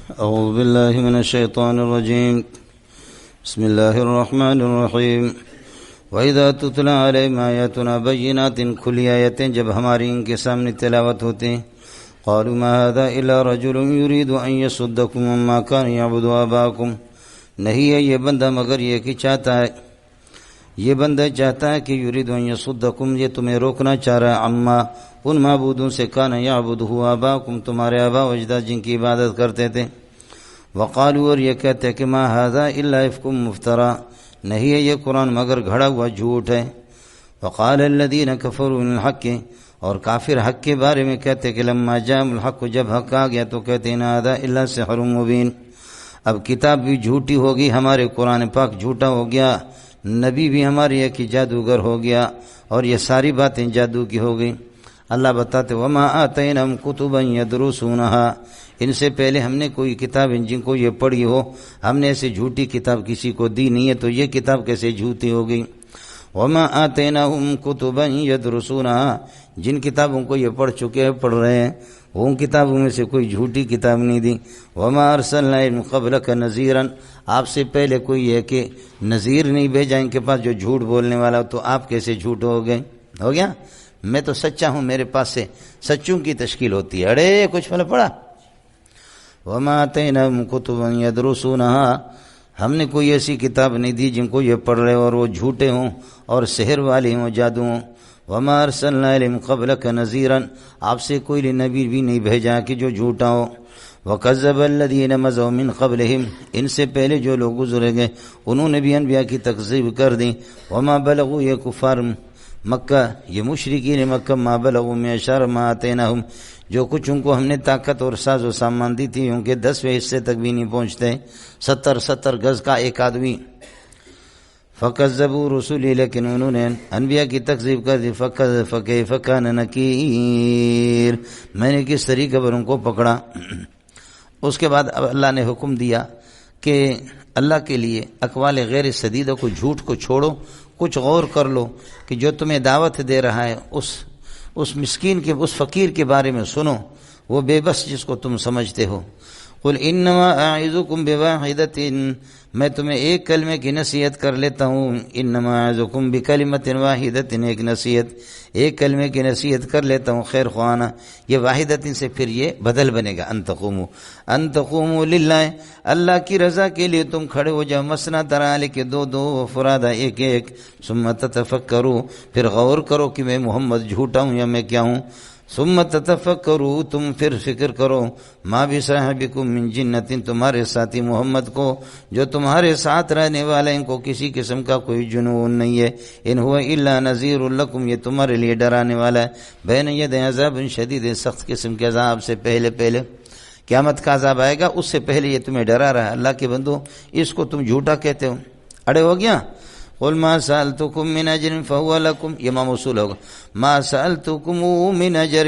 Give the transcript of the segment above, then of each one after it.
أعوذ بالله من الشيطان الرجيم. بسم الله الرحمن الرحيم. وَإِذَا تُتْلَى عَلَيْهِمْ آيَاتُنَا بَيِّنَاتٍ کھلی آیتیں جب ہماری ان کے سامنے تلاوت ہوتے ہیں قالوا ما هذا إلا رجل يريد أن يصدكم عما كان يعبد آباؤكم، نہیں ہے یہ بندہ مگر یہ کہ یہ بندہ چاہتا ہے کہ یرید ان یصدکم، یہ تمہیں روکنا چاہ رہا ہے عما ان معبودوں سے کان یعبدہ آباؤکم، تمہارے آباء و اجداد جن کی عبادت کرتے تھے. وقالوا، اور یہ کہتے کہ ما ھذا الا افک مفترا، نہیں ہے یہ قرآن مگر گھڑا ہوا جھوٹ ہے. وقال الذین کفروا من الحق، اور کافر حق کے بارے میں کہتے کہ لما جاء الحق، جب حق آ گیا تو کہتے ان ھذا الا سحر مبین، اب کتاب بھی جھوٹی ہوگی، ہمارے قرآن پاک جھوٹا ہو گیا، نبی بھی ہمارے ایک جادوگر ہو گیا، اور یہ ساری باتیں جادو کی ہو گئی. اللہ بتاتے وما آتینہم کتبا یدرسونہا، ان سے پہلے ہم نے کوئی کتاب جن کو یہ پڑھی ہو، ہم نے ایسی جھوٹی کتاب کسی کو دی نہیں ہے، تو یہ کتاب کیسے جھوٹی ہو گئی. وما آتینہم کتبا یدرسونہا، جن کتابوں کو یہ پڑھ چکے ہیں، پڑھ رہے ہیں، ان کتابوں میں سے کوئی جھوٹی کتاب نہیں دی. وما ارسلنا من قبلک نذیرا، آپ سے پہلے کوئی ہے کہ نذیر نہیں بھیجا ان کے پاس جو جھوٹ بولنے والا، تو آپ کیسے جھوٹ ہو گئے؟ ہو گیا، میں تو سچا ہوں، میرے پاس سے سچوں کی تشکیل ہوتی ہے. اڑے کچھ پھل پڑا. وما آتینہم کتبا یدرسونہا، ہم نے کوئی ایسی کتاب نہیں دی جن کو یہ پڑھ رہے اور وہ جھوٹے ہوں اور سحر والے ہوں، جادو ہوں. وما ارسلنا من قبلک نذیرا، آپ سے کوئی نبی بھی نہیں بھیجا کہ جو جھوٹا ہو. وکذب الذین مضوا من قبلہم، ان سے پہلے جو لوگ گزرے گئے انہوں نے بھی انبیاء کی تکذیب کر دی. وما بلغوا، یہ کفار مکہ، یہ مشرکین مکہ، ما بلغوا معشار ما آتیناہم، جو کچھ ان کو ہم نے طاقت اور ساز و سامان دی تھی ان کے 10ویں حصے تک بھی نہیں پہنچتے. 70 گز کا ایک آدمی. فکذبوا رسولی، لیکن انہوں نے انبیاء کی تکذیب کر دی. فکیف کان نکیر، میں نے کس طریقے پر ان کو پکڑا. اس کے بعد اب اللہ نے حکم دیا کہ اللہ کے لیے اقوال غیر سدیدہ کو، جھوٹ کو چھوڑو، کچھ غور کر لو کہ جو تمہیں دعوت دے رہا ہے اس مسکین کے، اس فقیر کے بارے میں سنو، وہ بے بس جس کو تم سمجھتے ہو. قل انما اعظکم بواحدۃ، میں تمہیں ایک کلمے کی نصیحت کر لیتا ہوں. انما اعظکم بکلمۃ واحدۃ، ایک نصیحت، ایک کلمے کی نصیحت کر لیتا ہوں خیر خواہانہ. یہ واحدۃ سے پھر یہ بدل بنے گا، ان تقوموا للہ، اللہ کی رضا کے لیے تم کھڑے ہو جاؤ، مثنی ترالی کے دو فرادہ ایک ایک. ثم تتفکروا، پھر غور کرو کہ میں محمد جھوٹا ہوں یا میں کیا ہوں. ثم تتفکروا، تم پھر فکر کرو، ما بصاحبکم من جنۃ، تمہارے ساتھی محمد کو جو تمہارے ساتھ رہنے والا ان کو کسی قسم کا کوئی جنون نہیں ہے. ان هو الا نذیر لکم، یہ تمہارے لیے ڈرانے والا ہے. بین ید عذاب شدید، سخت قسم کے عذاب سے پہلے قیامت کا عذاب آئے گا، اس سے پہلے یہ تمہیں ڈرا رہا ہے. اللہ کے بندو، اس کو تم جھوٹا کہتے ہو، اڑے ہو گیا. قل ما سألتكم من اجر فهو لكم، یہ ما موصول ہوگا. ما سألتكم من اجر،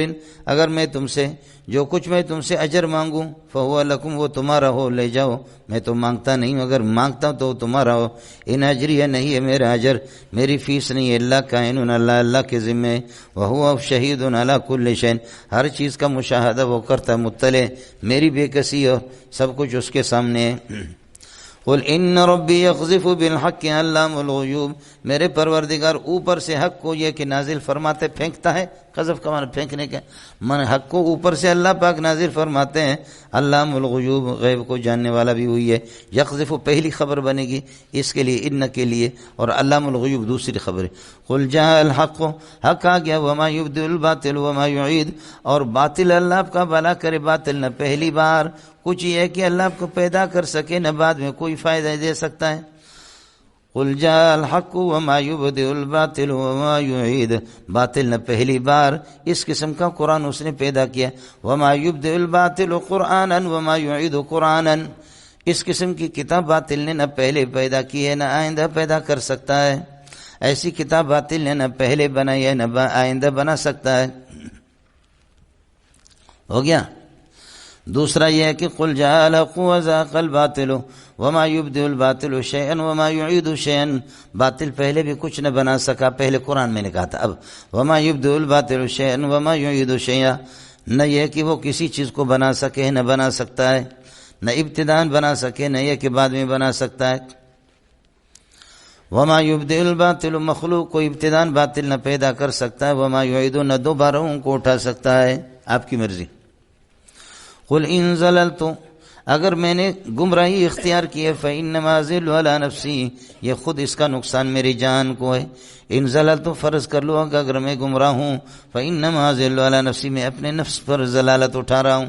اگر میں تم سے جو کچھ میں تم سے اجر مانگوں، فهو لكم، وہ تمہارا ہو، لے جاؤ. میں تو مانگتا نہیں ہوں، اگر مانگتا ہوں تو تمہارا ہو. ان اجری نہیں ہے میرا اجر، میری فیس نہیں ہے، اللہ کائن، اللہ کے ذمے. وهو شہید علی کل شیء، ہر چیز کا مشاہدہ وہ کرتا ہے، مطلع، میری بے کسی اور سب کچھ اس کے سامنے ہے. قل ان ربی یقذف بالحق علام الغیوب، میرے پروردگار اوپر سے حق کو یہ کہ نازل فرماتے، پھینکتا ہے. قذف کا معنی پھینکنے کا، من حق کو اوپر سے اللہ پاک نازل فرماتے ہیں. علام الغیوب، غیب کو جاننے والا بھی ہوئی ہے. یقذف پہلی خبر بنے گی اس کے لیے، ان کے لیے، اور علام الغیوب دوسری خبر ہے. قل جاء الحق، حق آ گیا. وما یبدئ الباطل وما یعید، اور باطل اللہ آپ کا بھلا کرے، باطل نہ پہلی بار کچھ یہ ہے کہ اللہ آپ کو پیدا کر سکے، نہ بعد میں کوئی فائدہ دے سکتا ہے. قل جاء الحق وما یبدئ الباطل وما یعید، باطل نہ پہلی بار اس قسم کا قرآن اس نے پیدا کیا. وما یبدئ الباطل قرآنا وما یعید قرآنا، اس قسم کی کتاب باطل نے نہ پہلے پیدا کی ہے نہ آئندہ پیدا کر سکتا ہے. ایسی کتاب باطل نے نہ پہلے بنائی ہے نہ آئندہ بنا سکتا ہے. ہو گیا. دوسرا یہ ہے کہ قل جاء الحق وزاق الباطل وما یبدئ الباطل شیئا وما یعید شیئا، باطل پہلے بھی کچھ نہ بنا سکا، پہلے قرآن میں نے کہا تھا. اب وما یبدئ الباطل شیئا وما یعید شیئا، نہ یہ کہ وہ کسی چیز کو بنا سکے نہ بنا سکتا ہے، نہ ابتداءً بنا سکے نہ یہ کہ بعد میں بنا سکتا ہے. وما یبدئ الباطل، مخلوق کو ابتداءً باطل نہ پیدا کر سکتا ہے. وما یعید، نہ دوبارہ ان کو اٹھا سکتا ہے. آپ کی مرضی. قل ان ضللت، اگر میں نے گمراہی اختیار کی ہے، فإنما أضل على نفسی، یہ خود اس کا نقصان میری جان کو ہے. ان ضللت، فرض کر لو کہ اگر میں گمراہ ہوں، فإنما أضل على نفسی، میں اپنے نفس پر ضلالت اٹھا رہا ہوں.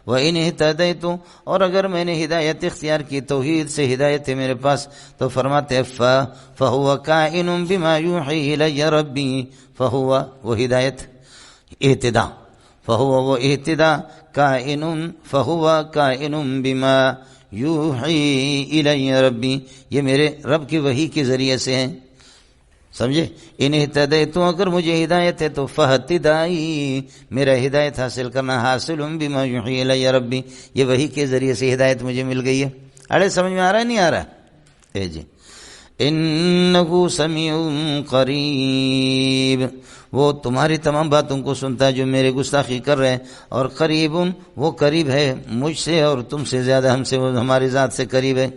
وإن اهتديت، اور اگر میں نے ہدایت اختیار کی، توحید سے ہدایت ہے میرے پاس، تو فرماتے فهو كائن بما يوحي إلي ربي، فهو، وہ ہدایت اہتداء، فهو وہ اہتداء، کائن، فهو کائن بما یوحی الی ربی، یہ میرے رب کی وحی کے ذریعے سے ہیں. سمجھے؟ ان اہتدیت، اگر مجھے ہدایت ہے تو فاہتدائی، میرا ہدایت حاصل کرنا، حاصل بما یوحی الی ربی، یہ وحی کے ذریعے سے ہدایت مجھے مل گئی ہے. اڑے سمجھ میں آ رہا ہے نہیں آ رہا؟ اے جی. انہ سمیع قریب، وہ تمہاری تمام باتوں کو سنتا ہے جو میرے گستاخی کر رہے ہیں. اور قریب، وہ قریب ہے مجھ سے اور تم سے زیادہ، ہم سے، وہ ہماری ذات سے قریب ہے.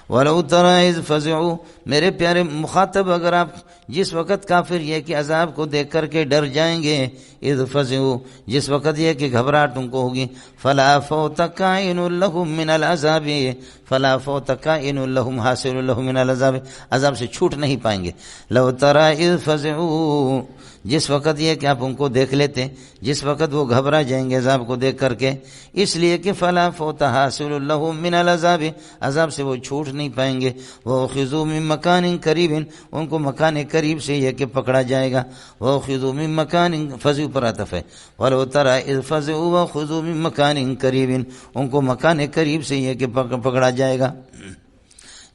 وَلَوْ تَرَىٰ إِذْ فَزِعُوا، میرے پیارے مخاطب، اگر آپ جس وقت کافر یہ کہ عذاب کو دیکھ کر کے ڈر جائیں گے، اِذْ فَزِعُوا، جس وقت یہ کہ گھبراہٹ ان کو ہوگی، فَلَا فَوْتَ كَائِنٌ لَهُم مِّنَ الْعَذَابِ، فَلَا فَوْتَ كَائِنٌ لَهُم حَاصِلٌ لَهُم مِّنَ الْعَذَابِ، عذاب سے چھوٹ نہیں پائیں گے. لَوْ تَرَىٰ إِذْ فَزِعُوا، جس وقت یہ کہ آپ ان کو دیکھ لیتے، جس وقت وہ گھبرا جائیں گے عذاب کو دیکھ کر کے، اس لیے کہ فَلَا فَوْتَ حَاصِلٌ لَهُم مِّنَ الْعَذَابِ، عذاب سے وہ چھوٹ نہیں پائیں گے. وَأُخِذُوا مِن مَّكَانٍ قَرِيبٍ، ان کو مکان قریب سے یہ کہ پکڑا جائے گا. وَأُخِذُوا مِن مَّكَانٍ، فَزِعُوا پر عطف ہے. وَلَوْ تَرَىٰ إِذْ فَزِعُوا وَأُخِذُوا مِن مَّكَانٍ قَرِيبٍ، ان کو مکان قریب سے یہ کہ پکڑا جائے گا،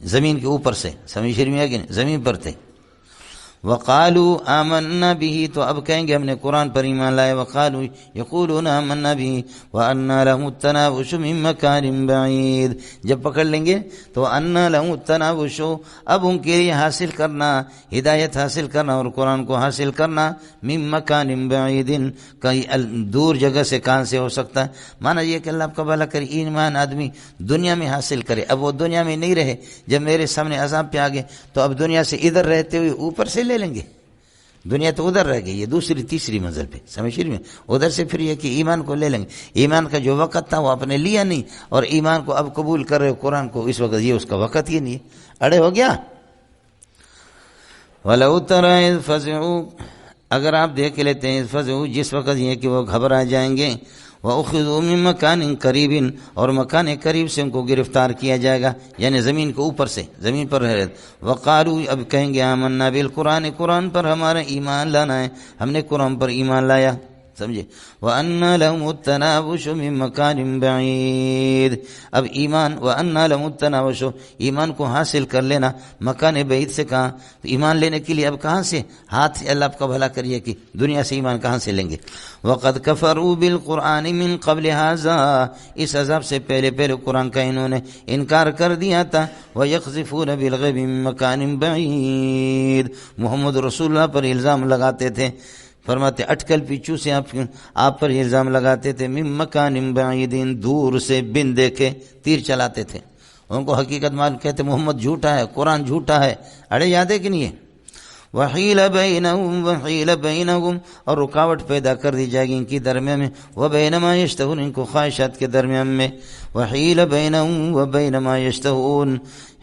زمین کے اوپر سے. سمجھ میں آ گئی؟ زمین پر تھے. وقالوا آمنا به، تو اب کہیں گے ہم نے قرآن پر ایمان لائے. وقالوا، یقولون آمنا به وأنى لهم التناوش من مكان بعید، جب پکڑ لیں گے تو أنى لهم التناوش، اب ان کے لیے حاصل کرنا، ہدایت حاصل کرنا اور قرآن کو حاصل کرنا، من مکان بعید، کئی دور جگہ سے، کہاں سے ہو سکتا ہے. مانا یہ کہ اللہ آپ کا بھلا کرے، ایمان آدمی دنیا میں حاصل کرے. اب وہ دنیا میں نہیں رہے، جب میرے سامنے عذاب پہ آگے تو اب دنیا سے ادھر رہتے ہوئے اوپر سے لے لیں گے. دنیا تو ادھر رہ گئی، یہ دوسری تیسری منزل پہ. سمجھ میں؟ ادھر سے پھر یہ کہ ایمان کو لے لیں گے. ایمان کا جو وقت تھا وہ آپ نے لیا نہیں، اور ایمان کو اب قبول کر رہے ہو قرآن کو، اس وقت یہ اس کا وقت ہی نہیں ہے. اڑے ہو گیا. وَلَوْ تَرَىٰ إِذْ فَزِعُوا، اگر آپ دیکھ لیتے ہیں، إِذْ فَزِعُوا، جس وقت یہ کہ وہ گھبرا جائیں گے. وَأُخِذُوا مِن مَّكَانٍ قَرِيبٍ، اور مکان قریب سے ان کو گرفتار کیا جائے گا، یعنی زمین کے اوپر سے، زمین پر رہ. وقالوا، اب کہیں گے آمنا بالقرآن، قرآن پر ہمارا ایمان لانا ہے، ہم نے قرآن پر ایمان لایا. سمجھے؟ وَأَنَّى لَهُمُ التَّنَاوُشُ مِن مَّكَانٍ بَعِيدٍ، اب ایمان، وَأَنَّى لَهُمُ التَّنَاوُشُ، ایمان کو حاصل کر لینا مکان بعید سے. کہاں؟ تو ایمان لینے کے لیے اب کہاں سے ہاتھ سے، اللہ آپ کا بھلا کریے کہ دنیا سے ایمان کہاں سے لیں گے. وَقَدْ كَفَرُوا بِالْقُرْآنِ مِن قَبْلِ هَٰذَا، اس عذاب سے پہلے قرآن کا انہوں نے انکار کر دیا تھا. وَيَقْذِفُونَ بِالْغَيْبِ مِن مَّكَانٍ بَعِيدٍ، محمد رسول اللہ پر الزام لگاتے تھے. فرماتے اٹکل پیچو سے آپ پر الزام لگاتے تھے. من مکان بعید، دور سے بن دیکھے تیر چلاتے تھے. ان کو حقیقت معلوم، کہتے محمد جھوٹا ہے، قرآن جھوٹا ہے. اڑے یاد ہے کہ نہیں ہے؟ وحیل بینہم، اور رکاوٹ پیدا کر دی جائے گی ان کی درمیان میں. وبین ما یشتہون، ان کو خواہشات کے درمیان میں. وحیل بینہم وبین ما یشتہون،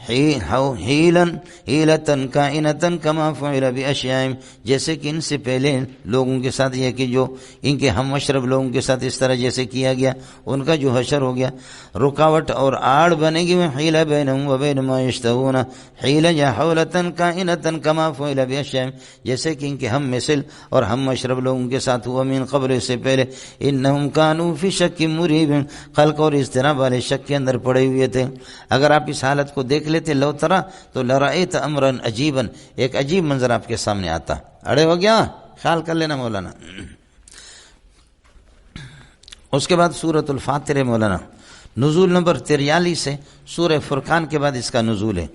حیلتن کائنتن کما فعل باشیائہم، جیسے کہ ان سے پہلے لوگوں کے ساتھ یہ کہ جو ان کے ہم مشرب لوگوں کے ساتھ اس طرح جیسے کیا گیا، ان کا جو حشر ہو گیا. رکاوٹ اور آڑ بنے گی. حیل بینہم وبین ما یشتہون، حیل یا حولتن کائنتن کما فعل باشیائہم، جیسے کہ ان کے ہم مثل اور ہم مشرب لوگوں کے ساتھ ہوا. من قبل، سے پہلے. انہم کانوا فی شک مریب، خلق اور اضطراب والے شک کے اندر پڑے ہوئے تھے. اگر آپ اس حالت کو دیکھ لیتے لو ترا، تو لرأیت امرا عجیبا، ایک عجیب منظر آپ کے سامنے آتا. اڑے ہو گیا. خیال کر لینا مولانا. اس کے بعد سورۃ الفاتر مولانا، نزول نمبر 43 ہے. سورہ فرقان کے بعد اس کا نزول ہے.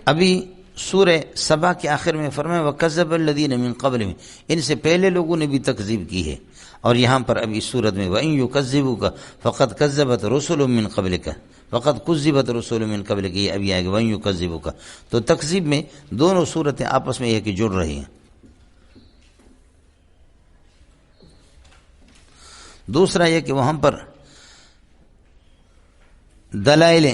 ابھی سورہ سبا کے آخر میں فرمایا وَكَذَّبَ الَّذِينَ مِن قَبْلِهِمْ، ان سے پہلے لوگوں نے بھی تکذیب کی ہے. اور یہاں پر اب اس صورت میں وَإِن يُكَذِّبُوكَ فَقَدْ كَذَّبَتْ رُسُلٌ مِّن قَبْلِكَ فَقَدْ كُذِّبَتْ رُسُلٌ مِّن قَبْلِكَ، یہ ابھی آئے گا وَإِن يُكَذِّبُوكَ. تو تکذیب میں دونوں صورتیں آپس میں یہ کہ جڑ رہی ہیں. دوسرا یہ کہ وہاں پر دلائل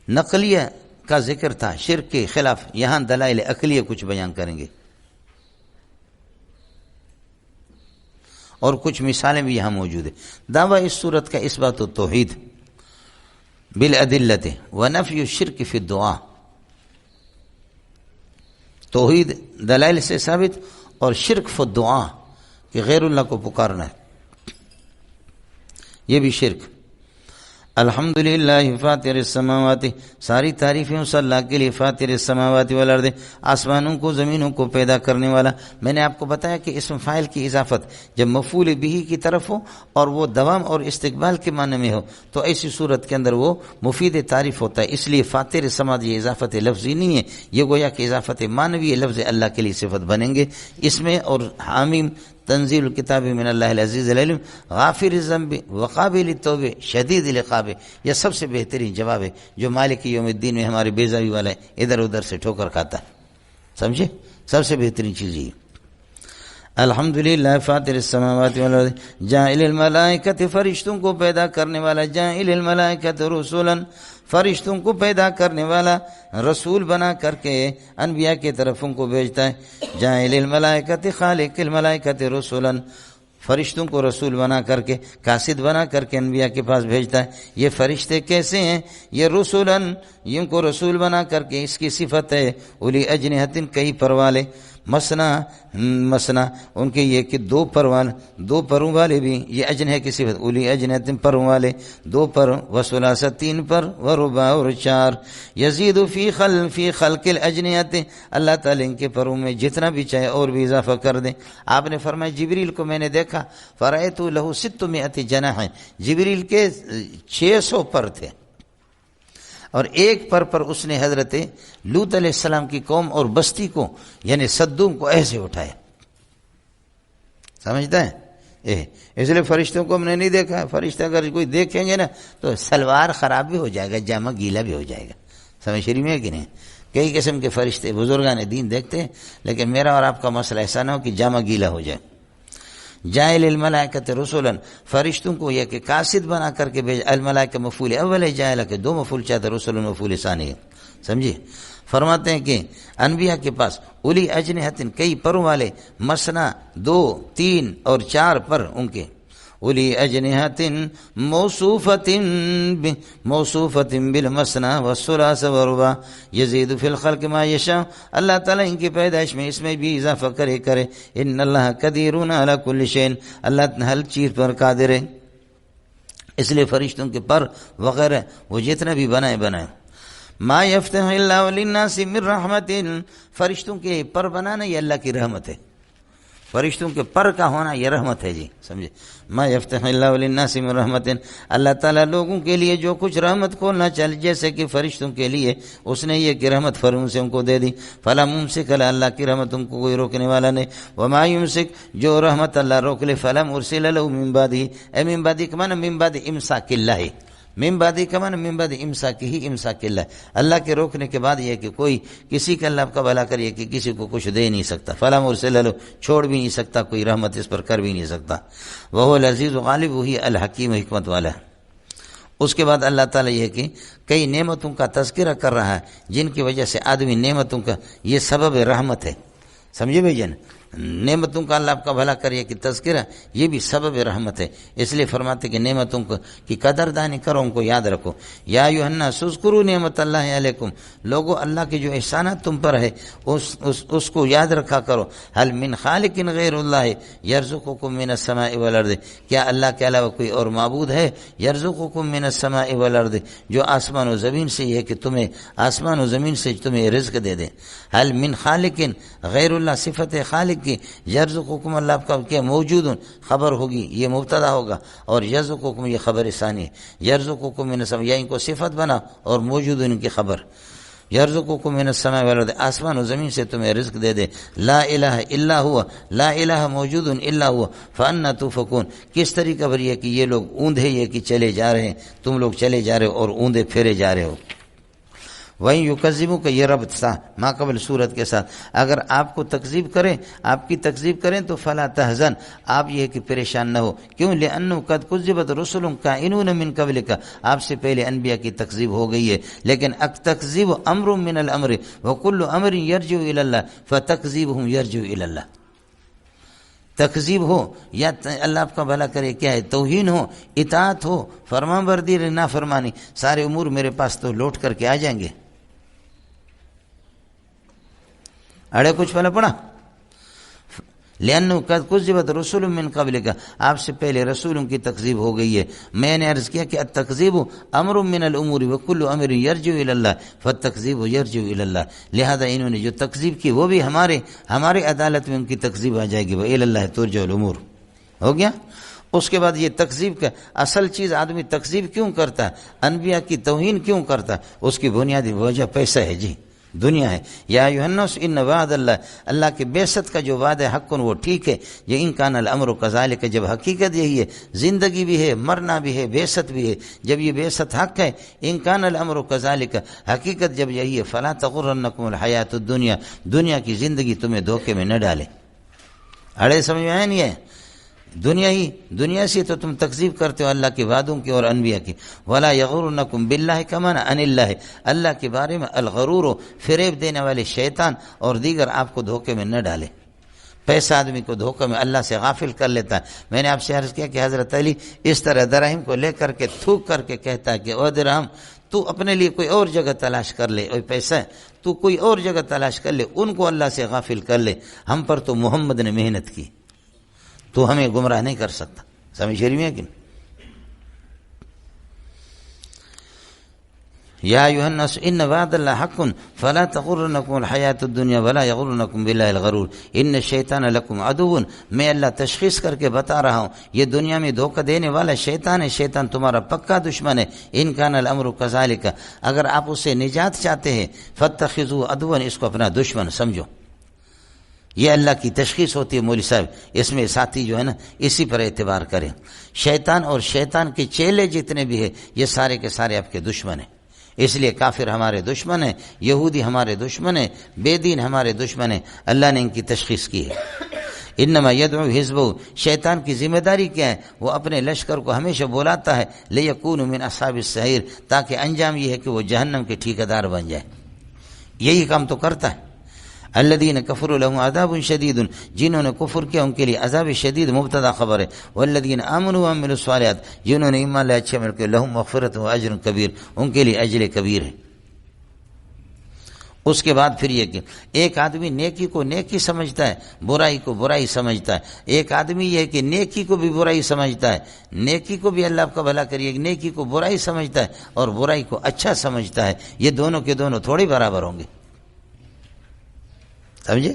نقلیہ کا ذکر تھا شرک کے خلاف، یہاں دلائل عقلیہ کچھ بیان کریں گے، اور کچھ مثالیں بھی یہاں موجود ہیں. دعویٰ اس صورت کا اثبات التوحید بالادلۃ ونفی الشرک فی الدعاء، توحید دلائل سے ثابت اور شرک فی الدعاء کہ غیر اللہ کو پکارنا ہے، یہ بھی شرک. الحمدللہ فاطر السماوات، ساری تعریفیں اس اللہ کے لیے فاطر السماوات والارض، آسمانوں کو زمینوں کو پیدا کرنے والا. میں نے آپ کو بتایا کہ اسم فاعل کی اضافت جب مفعول بہ کی طرف ہو اور وہ دوام اور استقبال کے معنی میں ہو تو ایسی صورت کے اندر وہ مفید تعریف ہوتا ہے. اس لیے فاطر السماوات یہ اضافت لفظی نہیں ہے، یہ گویا کہ اضافت معنوی لفظ اللہ کے لیے صفت بنیں گے اس میں. اور حامیم تنزیل الکتاب من اللہ العزیز العلیم غافر الذنب وقابل التوب شدید العقاب، یہ سب سے بہترین جواب ہے جو مالک یوم الدین میں ہمارے بیزاری والا ہے ادھر ادھر سے ٹھوکر کھاتا ہے. سمجھے؟ سب سے بہترین چیز یہ. الحمدللہ فاطر السماوات والارض جاعل الملائکۃ، فرشتوں کو پیدا کرنے والا، جاعل الملائکۃ رسولا، فرشتوں کو پیدا کرنے والا، رسول بنا کر کے انبیاء کی طرف ان کو بھیجتا ہے. جاعل الملائکۃ خالق الملائکۃ رسولا، فرشتوں کو رسول بنا کر کے قاصد بنا کر کے انبیاء کے پاس بھیجتا ہے. یہ فرشتے کیسے ہیں؟ یہ رسولن، ان کو رسول بنا کر کے اس کی صفت ہے اولی اجنحۃ، کئی پر والے، مسنا ان کے یہ کہ دو پروں والے بھی، یہ اجنحہ کی صفت اولی اجنحۃ پروں والے، دو پر، وثلاثہ تین پر، ورباع اور چار. یزید فی خلق الاجنحۃ، اللہ تعالی ان کے پروں میں جتنا بھی چاہے اور بھی اضافہ کر دیں. آپ نے فرمایا جبریل کو میں نے دیکھا فرأیت لہ 600 جناح، جبریل کے 600 پر تھے، اور ایک پر اس نے حضرت لوط علیہ السلام کی قوم اور بستی کو یعنی صدوم کو ایسے اٹھایا. سمجھتا ہے؟ اس لیے فرشتوں کو ہم نے نہیں دیکھا. فرشتہ اگر کوئی دیکھیں گے نا تو سلوار خراب بھی ہو جائے گا، جامہ گیلا بھی ہو جائے گا. سمجھ رہی میں کہ نہیں؟ کئی قسم کے فرشتے بزرگان دین دیکھتے ہیں، لیکن میرا اور آپ کا مسئلہ ایسا نہ ہو کہ جامہ گیلا ہو جائے. جاعل الملائکۃ رسولا، فرشتوں کو یہ کہ قاصد بنا کر کے بھیج. الملائکہ مفعول اول ہے، جاعل کے دو مفعول چاہتے، رسول مفعول ثانی ہے. سمجھے؟ فرماتے ہیں کہ انبیاء کے پاس اولی اجنحۃ، کئی پروں والے، مسنا 2 3 اور 4 پر ان کے، اولی اجنحۃ موصوفۃ بالمسنا والثلاث والرباع یزید فی الخلق ما یشاء. اللہ تعالیٰ ان کی پیدائش میں اس میں بھی اضافہ کرے. ان اللہ قدیر علی کل شیء، اللہ ہر چیز پر قادر ہے. اس لیے فرشتوں کے پر وغیرہ وہ جتنا بھی بنائے. ما یفتح اللہ للناس من رحمت، فرشتوں کے پر بنانا یہ اللہ کی رحمت ہے. فرشتوں کے پر کا ہونا یہ رحمت ہے. جی سمجھے؟ ما یفتح اللہ للناس من رحمت، اللہ تعالیٰ لوگوں کے لیے جو کچھ رحمت کھولنا چاہے، جیسے کہ فرشتوں کے لیے اس نے یہ کہ رحمت فرعون سے ان کو دے دی. فلا ممسک لہ، اللہ کی رحمت ان کو کوئی روکنے والا نہیں. وما یمسک، جو رحمت اللہ روک لے، فلا مرسل لہ من بعدہ. اے من بعدہ کا معنی من بعد امساک اللہ، من بعدی کا معنی من بعد امساک ہی امساک اللہ، اللہ کے روکنے کے بعد یہ کہ کوئی کسی کا اللہ کا بھلا کریے کہ کسی کو کچھ دے نہیں سکتا. فلا مرسل لہ، چھوڑ بھی نہیں سکتا، کوئی رحمت اس پر کر بھی نہیں سکتا. وہو العزیز غالب، وہی الحکیم حکمت والا ہے. اس کے بعد اللہ تعالیٰ یہ کہ کئی نعمتوں کا تذکرہ کر رہا ہے جن کی وجہ سے آدمی نعمتوں کا یہ سبب رحمت ہے. سمجھے بھائی جان؟ نعمتوں کا اللہ آپ کا بھلا کریے کہ تذکرہ یہ بھی سبب رحمت ہے. اس لیے فرماتے کہ نعمتوں کی قدردانی کرو، ان کو یاد رکھو. یا ایھا الناس اذکروا نعمت اللہ علیکم، لوگوں اللہ کے جو احسانات تم پر ہے اس کو یاد رکھا کرو. هل من خالق غیر اللہ یرزقکم من السماء والارض، کیا اللہ کے علاوہ کوئی اور معبود ہے؟ یرزقکم من السماء والارض، جو آسمان و زمین سے یہ کہ تمہیں آسمان و زمین سے تمہیں رزق دے دے. هل من خالق غیر اللہ، صفت خالق کی. یرزقکم، اللہ آپ کا کیا موجود خبر ہوگی، یہ مبتدا ہوگا، اور یرزقکم یہ خبر ثانی ہے. یرزقکم من السماء، یا ان کو صفت بنا اور موجود ان کی خبر. یرزقکم من السماء والارض، آسمان و زمین سے تمہیں رزق دے دے، لا الہ الا ہوا، لا الہ موجود الا ہوا فانا تؤفکون، کس طریقہ پر یہ کہ یہ لوگ اوندھے یہ کہ چلے جا رہے ہیں، تم لوگ چلے جا رہے ہو اور اوندھے پھیرے جا رہے ہو۔ وہیں یکذبوا کا یہ ربط تھا ما قبل صورت کے ساتھ، اگر آپ کو تکذیب کریں، آپ کی تکذیب کریں تو فلا تحزن، آپ یہ کہ پریشان نہ ہو، کیوں؟ لأنه قد كذبت رسل كائنون من قبلك، آپ سے پہلے انبیاء کی تکذیب ہو گئی ہے، لیکن التکذیب امر من الامر وكل امر يرجع الى الله فتکذیبهم يرجع الى الله۔ تکذیب ہو یا اللہ آپ کا بھلا کرے کیا ہے، توہین ہو، اطاعت ہو، فرمان برداری نافرمانی، سارے امور میرے پاس تو لوٹ کر کے آ جائیں گے۔ اڑے کچھ پہلے پڑھا، لأنه قد كذبت رسل من قبلك، آپ سے پہلے رسولوں کی تکذیب ہو گئی ہے۔ میں نے عرض کیا کہ التکذیب امر من الامور وكل امر يرجع الى الله فالتکذیب يرجع الى الله، لہذا انہوں نے جو تکذیب کی وہ بھی ہمارے عدالت میں ان کی تکذیب آ جائے گی، وإلى الله ترجع الامور۔ ہو گیا؟ اس کے بعد یہ تکذیب کا اصل چیز، آدمی تکذیب کیوں کرتا ہے، انبیاء کی توہین کیوں کرتا ہے، اس کی بنیادی وجہ پیسہ ہے جی، دنیا ہے۔ یا ایھا الناس ان وعد اللہ، اللہ کے بعثت کا جو وعدہ حق وہ ٹھیک ہے، یہ ان کان الامر کذالک، جب حقیقت یہی ہے، زندگی بھی ہے، مرنا بھی ہے، بعثت بھی ہے، جب یہ بعثت حق ہے، ان کان الامر کذالک، حقیقت جب یہی ہے، فلا تغرنکم الحیات الدنیا، دنیا کی زندگی تمہیں دھوکے میں نہ ڈالے۔ اڑے سمجھ میں آیا نہیں ہے؟ دنیا سے تو تم تکذیب کرتے ہو اللہ کے وعدوں کی اور انبیاء کی۔ ولا یغرنکم باللہ کمن عن اللہ، اللہ کے بارے میں الغرور، فریب دینے والے شیطان اور دیگر آپ کو دھوکے میں نہ ڈالے۔ پیسہ آدمی کو دھوکے میں اللہ سے غافل کر لیتا ہے۔ میں نے آپ سے عرض کیا کہ حضرت علی اس طرح دراہم کو لے کر کے تھوک کر کے کہتا ہے کہ او درہم تو اپنے لیے کوئی اور جگہ تلاش کر لے، اور پیسہ ہے تو کوئی اور جگہ تلاش کر لے، ان کو اللہ سے غافل کر لے، ہم پر تو محمد نے محنت کی، تو ہمیں گمراہ نہیں کر سکتا۔ سمجھ رہی ہے کہ نہیں؟ یا ایھا الناس ان وعد اللہ حق فلا تغرنکم الحیات الدنیا ولا یغرنکم باللہ الغرور ان الشیطان لکم عدو، میں اللہ تشخیص کر کے بتا رہا ہوں یہ دنیا میں دھوکہ دینے والا شیطان ہے، شیطان تمہارا پکا دشمن ہے۔ ان کان الامر کذالک، اگر آپ اسے نجات چاہتے ہیں، فاتخذوا عدوا، اس کو اپنا دشمن سمجھو۔ یہ اللہ کی تشخیص ہوتی ہے مولوی صاحب، اس میں ساتھی جو ہے نا اسی پر اعتبار کریں۔ شیطان اور شیطان کے چیلے جتنے بھی ہیں یہ سارے کے سارے آپ کے دشمن ہیں، اس لیے کافر ہمارے دشمن ہیں، یہودی ہمارے دشمن ہیں، بے دین ہمارے دشمن ہیں، اللہ نے ان کی تشخیص کی ہے۔ انما یدعو حزبہ، شیطان کی ذمہ داری کیا ہے؟ وہ اپنے لشکر کو ہمیشہ بلاتا ہے لیکون من اصحاب السعیر، تاکہ انجام یہ ہے کہ وہ جہنم کے ٹھیکیدار بن جائے، یہی کام تو کرتا ہے۔ الذین کفروا لهم عذاب شدید، جنہوں نے کفر کیا ان کے لیے عذاب شدید مبتدا خبر ہے۔ والذین آمنوا وعملوا الصالحات، جنہوں نے ایمان لائے اچھے عمل کیے، لهم مغفرۃ واجر کبیر، ان کے لیے اجر کبیر ہے۔ اس کے بعد پھر یہ کہ ایک آدمی نیکی کو نیکی سمجھتا ہے، برائی کو برائی سمجھتا ہے، ایک آدمی یہ ہے کہ نیکی کو بھی برائی سمجھتا ہے، نیکی کو بھی اللہ آپ کا بھلا کریے، نیکی کو برائی سمجھتا ہے اور برائی کو اچھا سمجھتا ہے، یہ دونوں کے دونوں تھوڑی برابر ہوں گے، سمجھے؟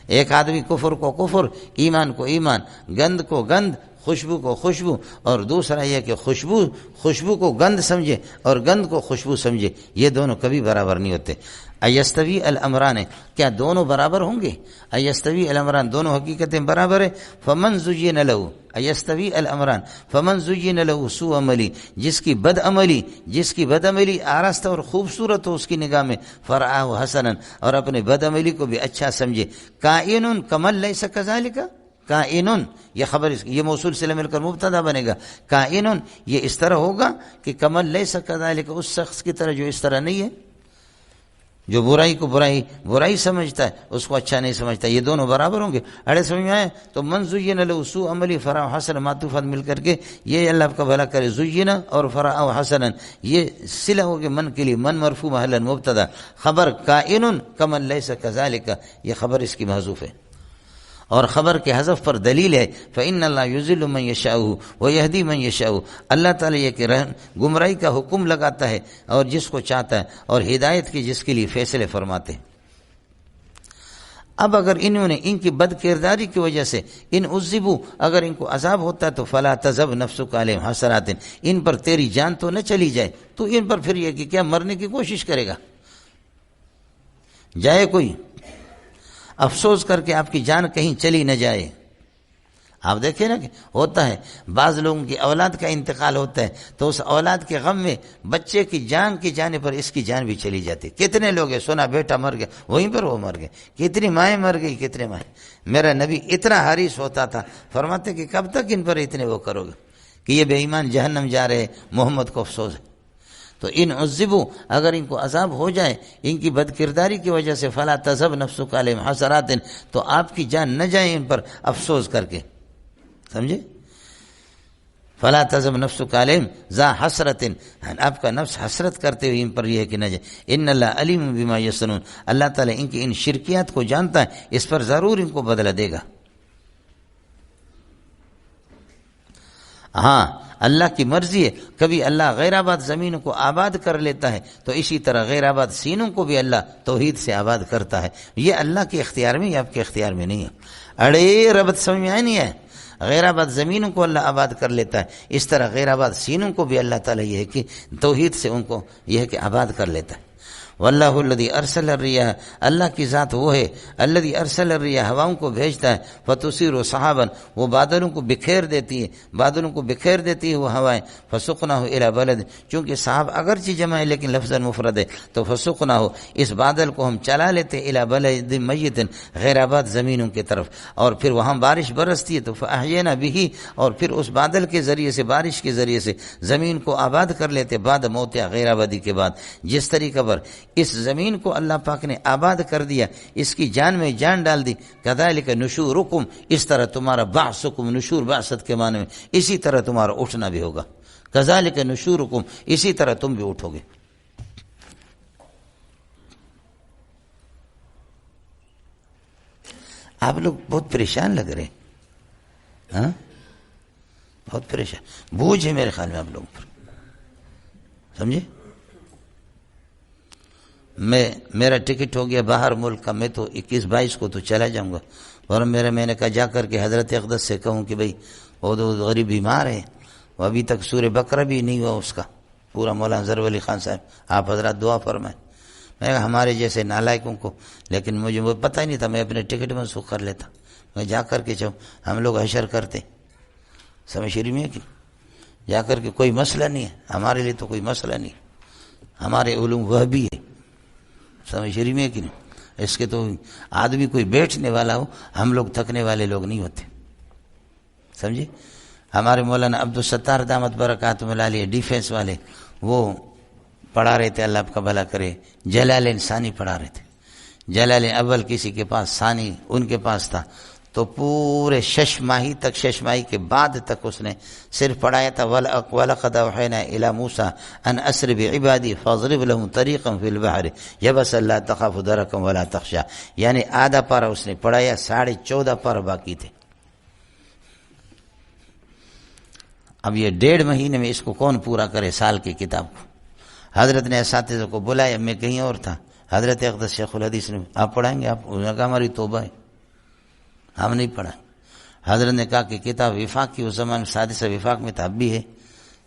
ایک آدمی کفر کو کفر، ایمان کو ایمان، گند کو گند، خوشبو کو خوشبو، اور دوسرا یہ کہ خوشبو کو گند سمجھے اور گند کو خوشبو سمجھے، یہ دونوں کبھی برابر نہیں ہوتے۔ ایستوی الامران، کیا دونوں برابر ہوں گے؟ ایستوی الامران، دونوں حقیقتیں برابر ہے۔ فمن زین له، ایستوی الامران فمن زین له سوء عملی، جس کی بد عملی آراستہ اور خوبصورت ہو اس کی نگاہ میں، فرآہ حسنا، اور اپنے بد عملی کو بھی اچھا سمجھے، کائن کمن لیس کذالک، کائن یہ خبر یہ موصول سے مل کر مبتدا بنے گا، کائن یہ اس طرح ہوگا کہ کمن لیس کذالک، اس شخص کی طرح جو اس طرح نہیں ہے، جو برائی کو برائی سمجھتا ہے اس کو اچھا نہیں سمجھتا، یہ دونوں برابر ہوں گے۔ اڑے سمجھ میں آئے؟ تو من زین له سوء عملی فرآہ حسنا، معطوفات مل کر کے یہ اللہ آپ کا بھلا کرے، زین اور فرآہ حسنا یہ صلہ ہوگے من کے لیے، من مرفوع محلا مبتدا، خبر کائن کمن لیس کذالک، یہ خبر اس کی محذوف ہے، اور خبر کے حذف پر دلیل ہے فإن اللہ یضل من یشاء ویہدی من یشاء، اللہ تعالیٰ یہ کہ گمراہی کا حکم لگاتا ہے اور جس کو چاہتا ہے، اور ہدایت کی جس کے لیے فیصلے فرماتے ہیں۔ اب اگر انہوں نے ان کی بد کرداری کی وجہ سے ان عذبوا، اگر ان کو عذاب ہوتا ہے تو فلا تذهب نفسك علیہم حسرات، ان پر تیری جان تو نہ چلی جائے، تو ان پر پھر یہ کہ کیا مرنے کی کوشش کرے گا؟ جائے کوئی افسوس کر کے آپ کی جان کہیں چلی نہ جائے. آپ دیکھیں نا کہ ہوتا ہے بعض لوگوں کی اولاد کا انتقال ہوتا ہے تو اس اولاد کے غم میں بچے کی جان کی جانے پر اس کی جان بھی چلی جاتی. کتنے لوگ ہیں سنا بیٹا مر گیا وہیں پر وہ مر گئے, کتنی مائیں مر گئی, کتنے مائیں. میرا نبی اتنا حریص ہوتا تھا, فرماتے کہ کب تک ان پر اتنے وہ کرو گے کہ یہ بے ایمان جہنم جا رہے, محمد کو افسوس ہے. تو ان عذبوا, اگر ان کو عذاب ہو جائے ان کی بد کرداری کی وجہ سے, فلا تذهب نفسک علیہم حسرات, تو آپ کی جان نہ جائے ان پر افسوس کر کے. سمجھے؟ فلا تذهب نفسک علیہم ذا حسرت, آپ کا نفس حسرت کرتے ہوئے ان پر یہ ہے کہ نہ جائے. ان اللہ علیم بما یصنعون, اللہ تعالیٰ ان کی ان شرکیات کو جانتا ہے, اس پر ضرور ان کو بدلہ دے گا. ہاں اللہ کی مرضی ہے, کبھی اللہ غیر آباد زمینوں کو آباد کر لیتا ہے تو اسی طرح غیر آباد سینوں کو بھی اللہ توحید سے آباد کرتا ہے. یہ اللہ کے اختیار میں, یہ آپ کے اختیار میں نہیں ہے. اڑے ربط سمجھ میں آئی نہیں ہے. غیر آباد زمینوں کو اللہ آباد کر لیتا ہے, اس طرح غیر آباد سینوں کو بھی اللہ تعالیٰ یہ ہے کہ توحید سے ان کو یہ ہے کہ آباد کر لیتا ہے. واللہ الذی ارسل الرياح, اللہ کی ذات وہ ہے الذی ارسل الرياح, ہواؤں کو بھیجتا ہے, فتصیر سحابا, وہ بادلوں کو بکھیر دیتی ہے, بادلوں کو بکھیر دیتی ہے وہ ہوائیں, فسقناہ الی بلد, چونکہ صحاب اگرچہ جمع ہے لیکن لفظ مفرد ہے, تو فسقناہ, اس بادل کو ہم چلا لیتے الی بلد میت, غیر آباد زمینوں کی طرف, اور پھر وہاں بارش برستی ہے تو فاحیینا بہ, اور پھر اس بادل کے ذریعے سے, بارش کے ذریعے سے زمین کو آباد کر لیتے بعد موتیا, غیر آبادی کے بعد. جس طریقے پر اس زمین کو اللہ پاک نے آباد کر دیا, اس کی جان میں جان ڈال دی, کذالک نشورکم, اس طرح تمہارا بعثکم, نشور بعثت کے معنی میں, اسی طرح تمہارا اٹھنا بھی ہوگا. کذالک نشورکم, اسی طرح تم بھی اٹھو گے. آپ لوگ بہت پریشان لگ رہے ہیں, ہاں بہت پریشان, بوجھ ہے میرے خیال میں آپ لوگوں پر. سمجھے؟ میرا ٹکٹ ہو گیا باہر ملک کا, میں تو 21-22 کو تو چلا جاؤں گا. اور میں نے کہا جا کر کے حضرت اقدس سے کہوں کہ بھئی وہ تو غریب بیمار ہے, وہ ابھی تک سورہ بقرہ بھی نہیں ہوا اس کا پورا. مولانا ظفر علی خان صاحب, آپ حضرات دعا فرمائیں. میں کہا ہمارے جیسے نالائقوں کو, لیکن مجھے وہ پتہ ہی نہیں تھا, میں اپنے ٹکٹ منسوخ کر لیتا. میں جا کر کے جب ہم لوگ حشر کرتے, سمجھ رہی میں کہ جا کر کے کوئی مسئلہ نہیں ہے ہمارے لیے, تو کوئی مسئلہ نہیں, ہمارے علوم وہ بھی ہے. سمجھ رہی میں کہ نہیں, اس کے تو آدمی کوئی بیٹھنے والا ہو, ہم لوگ تھکنے والے لوگ نہیں ہوتے. سمجھے؟ ہمارے مولانا عبدالستار دامت برکاتہ علیہ ڈیفینس والے, وہ پڑھا رہے تھے, اللہ آپ کا بھلا کرے, جلالین ثانی پڑھا رہے تھے. جلالین اول کسی کے پاس, ثانی ان کے پاس تھا, تو پورے 6 ماہی تک, 6 ماہی کے بعد تک اس نے صرف پڑھایا تھا وَلَقَدْ أَوْحَيْنَا إِلَى مُوسَىٰ أَنْ أَسْرِ بِعِبَادِي فَاضْرِبْ لَهُمْ طَرِيقًا فِي الْبَحْرِ يَبَسًا لَا تَخَافُ دَرَكًا وَلَا تَخْشَىٰ, یعنی آدھا پارہ اس نے پڑھایا, 14.5 پارہ باقی تھے. اب یہ 1.5 مہینے میں اس کو کون پورا کرے سال کی کتاب کو. حضرت نے اساتذہ کو بلایا, میں کہیں اور تھا, حضرت اقدس شیخ الحدیث نے, آپ پڑھائیں گے؟ آپ, انہوں نے کہا ہماری توبہ ہے, ہم نہیں پڑھا. حضرت نے کہا کہ کتاب وفاق کی, اس زمانے میں سادسہ وفاق میں تھا, اب بھی ہے,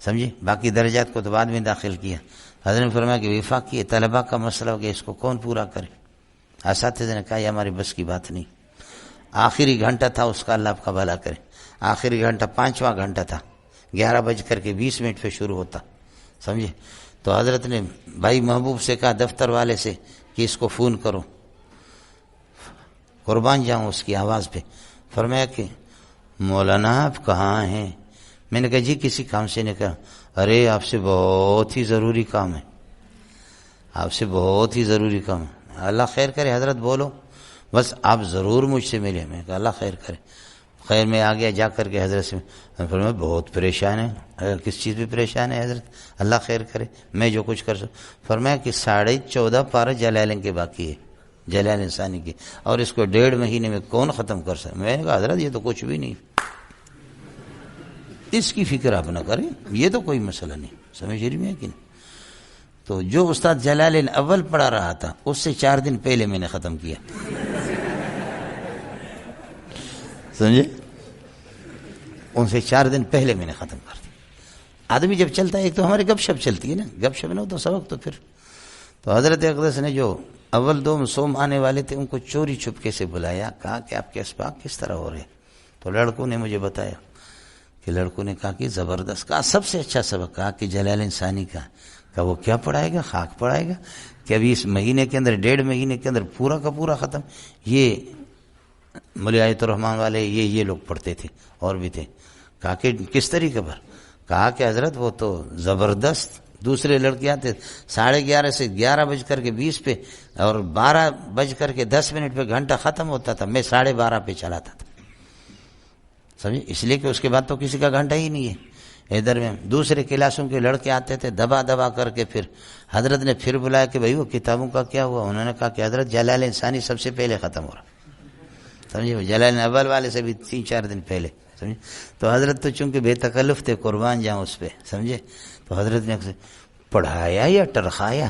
سمجھے, باقی درجات کو تو بعد میں داخل کیا. حضرت نے فرمایا کہ وفاق کی طلباء کا مسئلہ ہو گیا, اس کو کون پورا کرے. اساتذہ نے کہا یہ ہماری بس کی بات نہیں. آخری گھنٹہ تھا اس کا, اللہ آپ کا بھلا کرے, آخری گھنٹہ 5واں گھنٹہ تھا, 11:20 پہ شروع ہوتا, سمجھے. تو حضرت نے بھائی محبوب سے کہا, دفتر والے سے, کہ اس کو فون کرو, قربان جاؤں اس کی آواز پہ. فرمایا کہ مولانا آپ کہاں ہیں؟ میں نے کہا جی کسی کام سے. نے کہا ارے آپ سے بہت ہی ضروری کام ہے, آپ سے بہت ہی ضروری کام ہے. اللہ خیر کرے, حضرت بولو, بس آپ ضرور مجھ سے ملے. میں کہا اللہ خیر کرے. خیر میں آ گیا, جا کر کے حضرت سے فرمایا بہت پریشان ہے. کس چیز پہ پریشان ہے حضرت؟ اللہ خیر کرے, میں جو کچھ کر سکوں. فرمایا کہ 14.5 پارہ جلالین کے باقی ہے, جلال انسانی کی, اور اس کو 1.5 مہینے میں کون ختم کر سکتا؟ میں نے کہا حضرت یہ تو کچھ بھی نہیں, اس کی فکر آپ نہ کریں, یہ تو کوئی مسئلہ نہیں. سمجھ رہی میں کہ نہیں. تو جو استاد جلالین اول پڑھا رہا تھا, اس سے 4 دن پہلے میں نے ختم کیا. سمجھے, ان سے 4 دن پہلے میں نے ختم کر دیا. آدمی جب چلتا ہے, ایک تو ہمارے گپ شپ چلتی ہے نا, گپ شپ نہ ہو تو سبق تو پھر. تو حضرت اقدس نے جو اول دو مسوم آنے والے تھے، ان کو چوری چھپکے سے بلایا، کہا کہ آپ کے اسباق کس طرح ہو رہے؟ تو لڑکوں نے مجھے بتایا کہ لڑکوں نے کہا کہ زبردست، کہا سب سے اچھا سبق، کہا کہ جلالین ثانی کا، کہا وہ کیا پڑھائے گا؟ خاک پڑھائے گا کہ ابھی اس مہینے کے اندر 1.5 مہینے کے اندر پورا کا پورا ختم؟ یہ مولی آیت الرحمان والے یہ لوگ پڑھتے تھے اور بھی تھے۔ کہا کہ کس طریقے پر؟ کہا کہ حضرت وہ تو زبردست، دوسرے لڑکے آتے 11:30 سے 11:20 پہ اور 12:10 پہ گھنٹہ ختم ہوتا تھا، میں 12:30 پہ چلاتا تھا، سمجھے؟ اس لیے کہ اس کے بعد تو کسی کا گھنٹہ ہی نہیں ہے۔ ادھر میں دوسرے کلاسوں کے لڑکے آتے تھے، دبا دبا کر کے پھر حضرت نے پھر بلایا کہ بھائی وہ کتابوں کا کیا ہوا؟ انہوں نے کہا کہ حضرت جلالین ثانی سب سے پہلے ختم ہو رہا، سمجھے؟ جلالین اول والے سے بھی 3-4 دن پہلے، سمجھے؟ تو حضرت تو چونکہ بے تکلف تھے، قربان جاؤں اس پہ، سمجھے؟ تو حضرت نے پڑھایا یا ٹرخایا؟